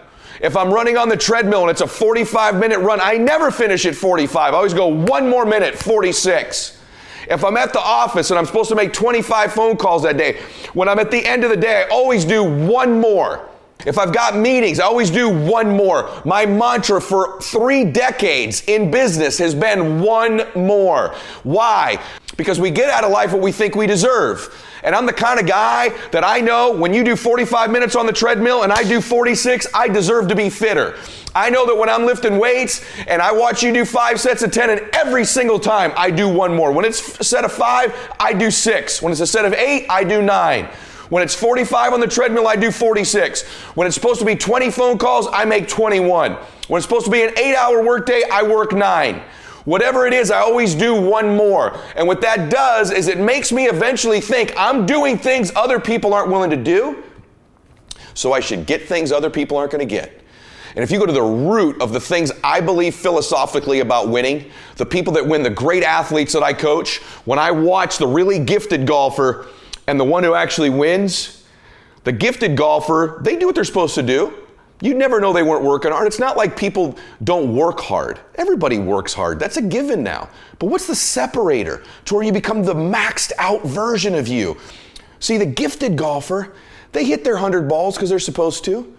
If I'm running on the treadmill and it's a 45-minute run, I never finish at 45. I always go one more minute, 46. If I'm at the office and I'm supposed to make 25 phone calls that day, when I'm at the end of the day, I always do one more. If I've got meetings, I always do one more. My mantra for 3 decades in business has been one more. Why? Because we get out of life what we think we deserve. And I'm the kind of guy that I know when you do 45 minutes on the treadmill and I do 46, I deserve to be fitter. I know that when I'm lifting weights and I watch you do 5 sets of 10, and every single time I do one more. When it's a set of 5, I do 6. When it's a set of 8, I do 9. When it's 45 on the treadmill, I do 46. When it's supposed to be 20 phone calls, I make 21. When it's supposed to be an 8-hour workday, I work 9. Whatever it is, I always do one more. And what that does is it makes me eventually think I'm doing things other people aren't willing to do, so I should get things other people aren't going to get. And if you go to the root of the things I believe philosophically about winning, the people that win, the great athletes that I coach, when I watch the really gifted golfer and the one who actually wins, the gifted golfer, they do what they're supposed to do. You'd never know they weren't working hard. It's not like people don't work hard. Everybody works hard. That's a given now. But what's the separator to where you become the maxed out version of you? See, the gifted golfer, they hit their 100 balls because they're supposed to.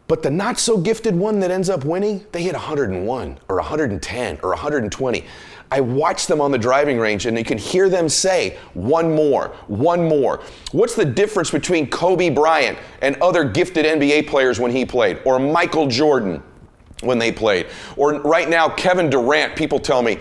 But the not so gifted one that ends up winning, they hit 101 or 110 or 120. I watch them on the driving range and you can hear them say, one more, one more. What's the difference between Kobe Bryant and other gifted NBA players when he played, or Michael Jordan when they played, or right now Kevin Durant, people tell me,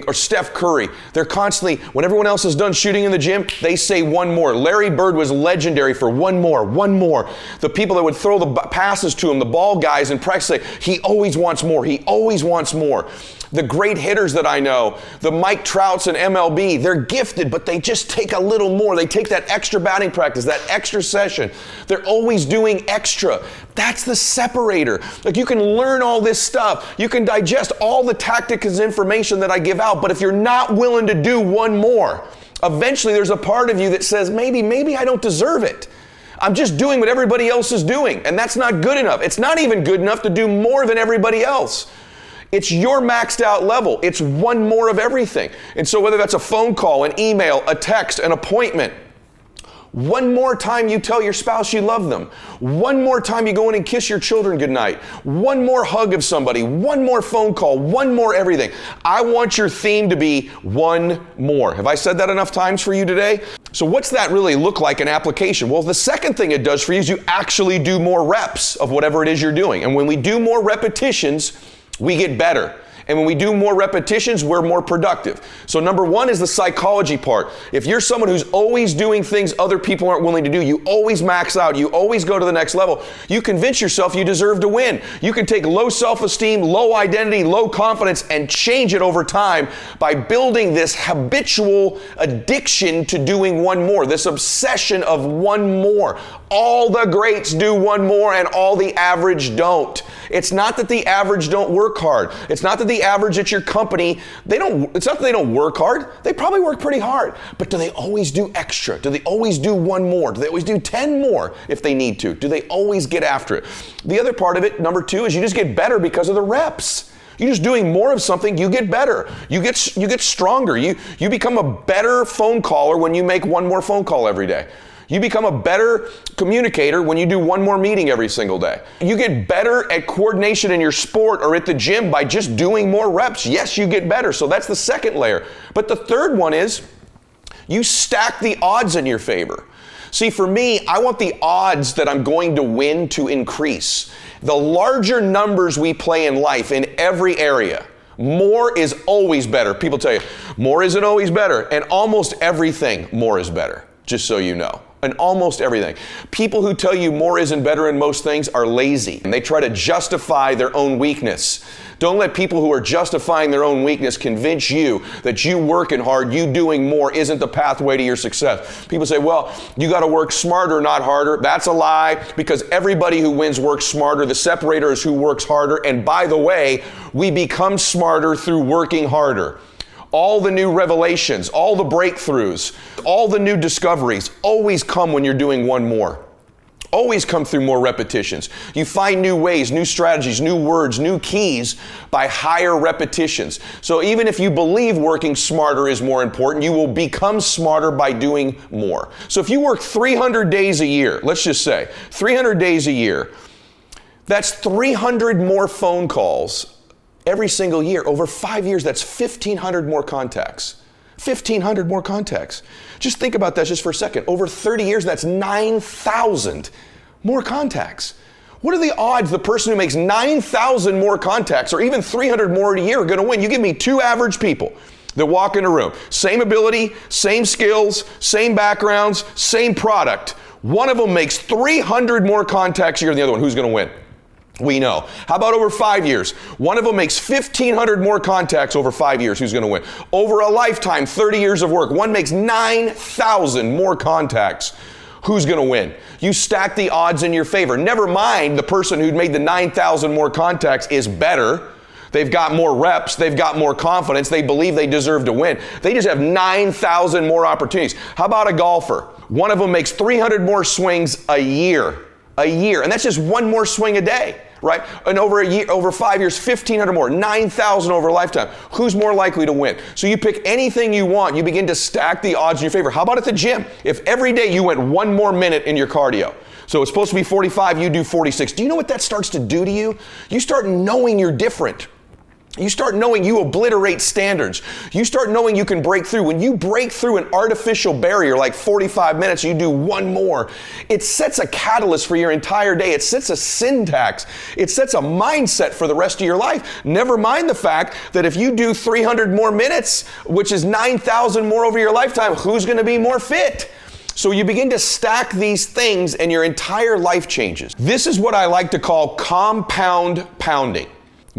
or Steph Curry? They're constantly, when everyone else is done shooting in the gym, they say one more. Larry Bird was legendary for one more, one more. The people that would throw the passes to him, the ball guys in practice, say, he always wants more, he always wants more. The great hitters that I know, the Mike Trouts in MLB, they're gifted, but they just take a little more. They take that extra batting practice, that extra session. They're always doing extra. That's the separator. Like, you can learn all this stuff. You can digest all the tactics and information that I give out, but if you're not willing to do one more, eventually there's a part of you that says, maybe I don't deserve it. I'm just doing what everybody else is doing, and that's not good enough. It's not even good enough to do more than everybody else. It's your maxed out level. It's one more of everything. And so whether that's a phone call, an email, a text, an appointment, one more time you tell your spouse you love them. One more time you go in and kiss your children goodnight. One more hug of somebody. One more phone call. One more everything. I want your theme to be one more. Have I said that enough times for you today? So what's that really look like in application? Well, the second thing it does for you is you actually do more reps of whatever it is you're doing. And when we do more repetitions, we get better. And when we do more repetitions, we're more productive. So number one is the psychology part. If you're someone who's always doing things other people aren't willing to do, you always max out, you always go to the next level, you convince yourself you deserve to win. You can take low self-esteem, low identity, low confidence, and change it over time by building this habitual addiction to doing one more, this obsession of one more. All the greats do one more and all the average don't. It's not that the average don't work hard. It's not that the average at your company, it's not that they don't work hard. They probably work pretty hard. But do they always do extra? Do they always do one more? Do they always do 10 more if they need to? Do they always get after it? The other part of it, number two, is you just get better because of the reps. You're just doing more of something, you get better. You get stronger. You become a better phone caller when you make one more phone call every day. You become a better communicator when you do one more meeting every single day. You get better at coordination in your sport or at the gym by just doing more reps. Yes, you get better. So that's the second layer. But the third one is you stack the odds in your favor. See, for me, I want the odds that I'm going to win to increase. The larger numbers we play in life in every area, more is always better. People tell you, more isn't always better. And almost everything, more is better, just so you know. And almost everything. People who tell you more isn't better in most things are lazy, and they try to justify their own weakness. Don't let people who are justifying their own weakness convince you that you working hard, you doing more isn't the pathway to your success. People say, well, you got to work smarter, not harder. That's a lie, because everybody who wins works smarter. The separator is who works harder. And by the way, we become smarter through working harder. All the new revelations, all the breakthroughs, all the new discoveries always come when you're doing one more. Always come through more repetitions. You find new ways, new strategies, new words, new keys by higher repetitions. So even if you believe working smarter is more important, you will become smarter by doing more. So if you work 300 days a year, let's just say 300 days a year, that's 300 more phone calls every single year. Over 5 years, that's 1,500 more contacts. 1,500 more contacts. Just think about that just for a second. Over 30 years, that's 9,000 more contacts. What are the odds the person who makes 9,000 more contacts or even 300 more a year are going to win? You give me two average people that walk in a room. Same ability, same skills, same backgrounds, same product. One of them makes 300 more contacts a year than the other one. Who's going to win? We know. How about over 5 years? One of them makes 1,500 more contacts over 5 years. Who's going to win? Over a lifetime, 30 years of work, one makes 9,000 more contacts. Who's going to win? You stack the odds in your favor. Never mind the person who made the 9,000 more contacts is better. They've got more reps. They've got more confidence. They believe they deserve to win. They just have 9,000 more opportunities. How about a golfer? One of them makes 300 more swings a year. And that's just one more swing a day. Right? And over 5 years, 1,500 more, 9,000 over a lifetime. Who's more likely to win? So you pick anything you want. You begin to stack the odds in your favor. How about at the gym? If every day you went 1 more minute in your cardio, so it's supposed to be 45, you do 46. Do you know what that starts to do to you? You start knowing you're different. You start knowing you obliterate standards. You start knowing you can break through. When you break through an artificial barrier like 45 minutes, you do one more. It sets a catalyst for your entire day. It sets a syntax. It sets a mindset for the rest of your life. Never mind the fact that if you do 300 more minutes, which is 9,000 more over your lifetime, who's going to be more fit? So you begin to stack these things and your entire life changes. This is what I like to call compound pounding.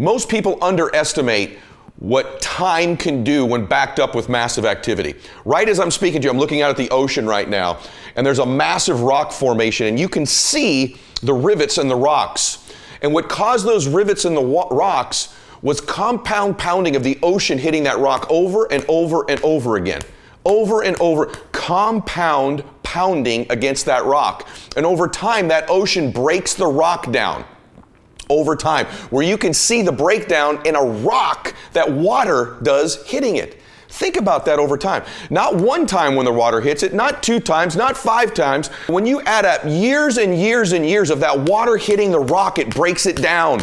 Most people underestimate what time can do when backed up with massive activity. Right as I'm speaking to you, I'm looking out at the ocean right now, and there's a massive rock formation, and you can see the rivets in the rocks. And what caused those rivets in the rocks was compound pounding of the ocean hitting that rock over and over and over again. Over and over, compound pounding against that rock. And over time, that ocean breaks the rock down. Over time, where you can see the breakdown in a rock that water does hitting it. Think about that over time. Not one time when the water hits it, not 2 times, not 5 times. When you add up years and years and years of that water hitting the rock, it breaks it down.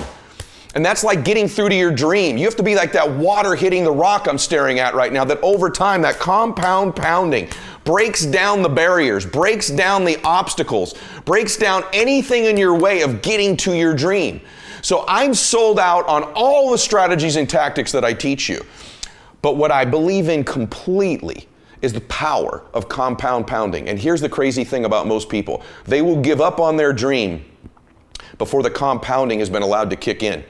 And that's like getting through to your dream. You have to be like that water hitting the rock I'm staring at right now, that over time, that compound pounding breaks down the barriers, breaks down the obstacles, breaks down anything in your way of getting to your dream. So I'm sold out on all the strategies and tactics that I teach you. But what I believe in completely is the power of compound pounding. And here's the crazy thing about most people. They will give up on their dream before the compounding has been allowed to kick in.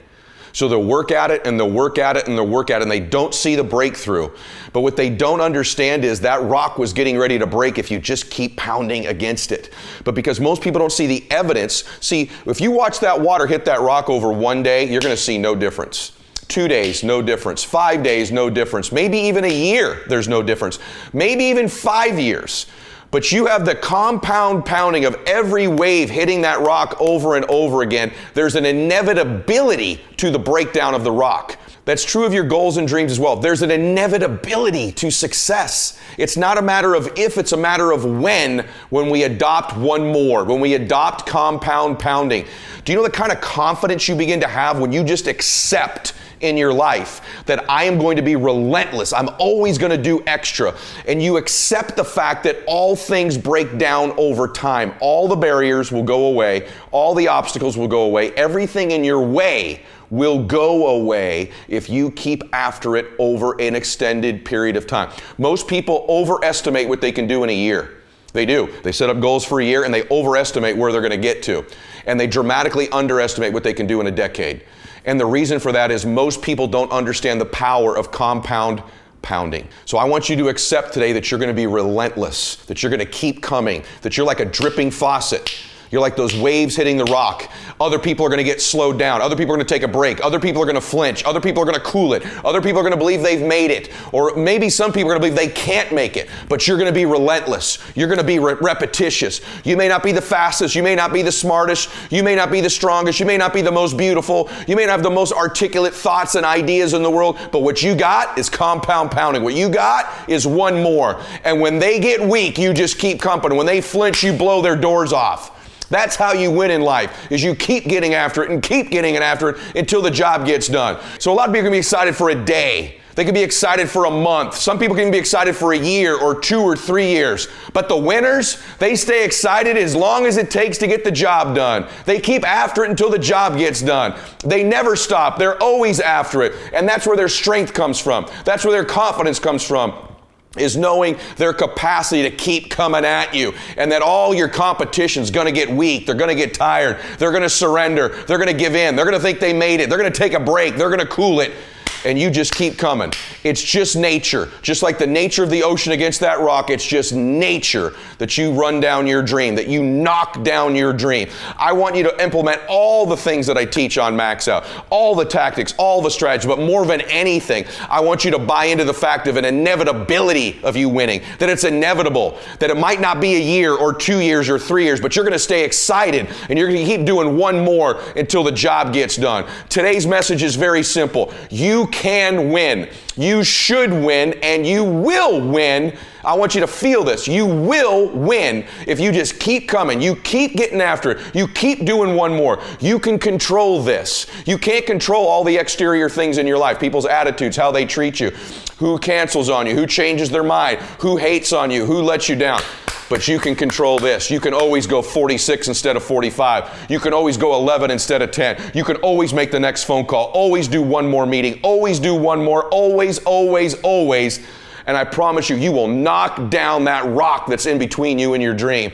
So they'll work at it and they'll work at it and they'll work at it and they don't see the breakthrough. But what they don't understand is that rock was getting ready to break if you just keep pounding against it. But because most people don't see the evidence, see, if you watch that water hit that rock over one day, you're going to see no difference. 2 days, no difference. 5 days, no difference. Maybe even a year, there's no difference. Maybe even 5 years. But you have the compound pounding of every wave hitting that rock over and over again. There's an inevitability to the breakdown of the rock. That's true of your goals and dreams as well. There's an inevitability to success. It's not a matter of if, it's a matter of when we adopt one more, when we adopt compound pounding. Do you know the kind of confidence you begin to have when you just accept in your life that I am going to be relentless, I'm always going to do extra, and you accept the fact that all things break down over time. All the barriers will go away, all the obstacles will go away, everything in your way will go away if you keep after it over an extended period of time. Most people overestimate what they can do in a year. They do. They set up goals for a year and they overestimate where they're going to get to. And they dramatically underestimate what they can do in a decade. And the reason for that is most people don't understand the power of compound pounding. So I want you to accept today that you're going to be relentless, that you're going to keep coming, that you're like a dripping faucet. You're like those waves hitting the rock. Other people are going to get slowed down. Other people are going to take a break. Other people are going to flinch. Other people are going to cool it. Other people are going to believe they've made it. Or maybe some people are going to believe they can't make it. But you're going to be relentless. You're going to be repetitious. You may not be the fastest. You may not be the smartest. You may not be the strongest. You may not be the most beautiful. You may not have the most articulate thoughts and ideas in the world. But what you got is compound pounding. What you got is one more. And when they get weak, you just keep company. When they flinch, you blow their doors off. That's how you win in life, is you keep getting after it and keep getting after it until the job gets done. So a lot of people can be excited for a day. They can be excited for a month. Some people can be excited for a year or 2 or 3 years. But the winners, they stay excited as long as it takes to get the job done. They keep after it until the job gets done. They never stop. They're always after it. And that's where their strength comes from. That's where their confidence comes from, is knowing their capacity to keep coming at you, and that all your competition's going to get weak. They're going to get tired. They're going to surrender. They're going to give in. They're going to think they made it. They're going to take a break. They're going to cool it. And you just keep coming. It's just nature. Just like the nature of the ocean against that rock, it's just nature that you run down your dream, that you knock down your dream. I want you to implement all the things that I teach on Max Out, all the tactics, all the strategies, but more than anything, I want you to buy into the fact of an inevitability of you winning, that it's inevitable, that it might not be a year or 2 years or 3 years, but you're going to stay excited and you're going to keep doing one more until the job gets done. Today's message is very simple. You can win. You should win, and you will win. I want you to feel this. You will win if you just keep coming. You keep getting after it. You keep doing one more. You can control this. You can't control all the exterior things in your life, people's attitudes, how they treat you, who cancels on you, who changes their mind, who hates on you, who lets you down. But you can control this. You can always go 46 instead of 45. You can always go 11 instead of 10. You can always make the next phone call. Always do one more meeting. Always do one more. Always, always, always. And I promise you, you will knock down that rock that's in between you and your dream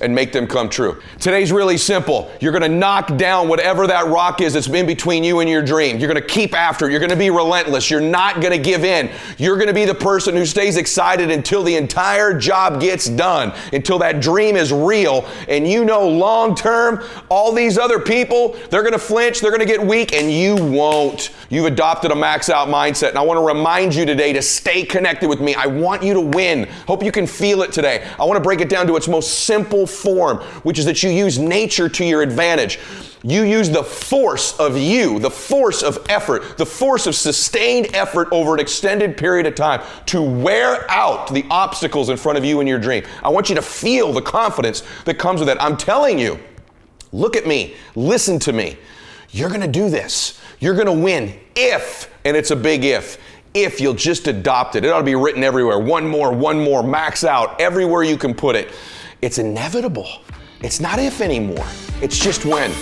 and make them come true. Today's really simple. You're going to knock down whatever that rock is that's in between you and your dream. You're going to keep after it. You're going to be relentless. You're not going to give in. You're going to be the person who stays excited until the entire job gets done, until that dream is real. And you know long term, all these other people, they're going to flinch, they're going to get weak, and you won't. You've adopted a max out mindset. And I want to remind you today to stay connected with me. I want you to win. Hope you can feel it today. I want to break it down to its most simple form, which is that you use nature to your advantage. You use the force of you, the force of effort, the force of sustained effort over an extended period of time to wear out the obstacles in front of you and your dream. I want you to feel the confidence that comes with it. I'm telling you, look at me, listen to me. You're going to do this. You're going to win if, and it's a big if if you'll just adopt it. It ought to be written everywhere. One more, max out, everywhere you can put it. It's inevitable. It's not if anymore. It's just when.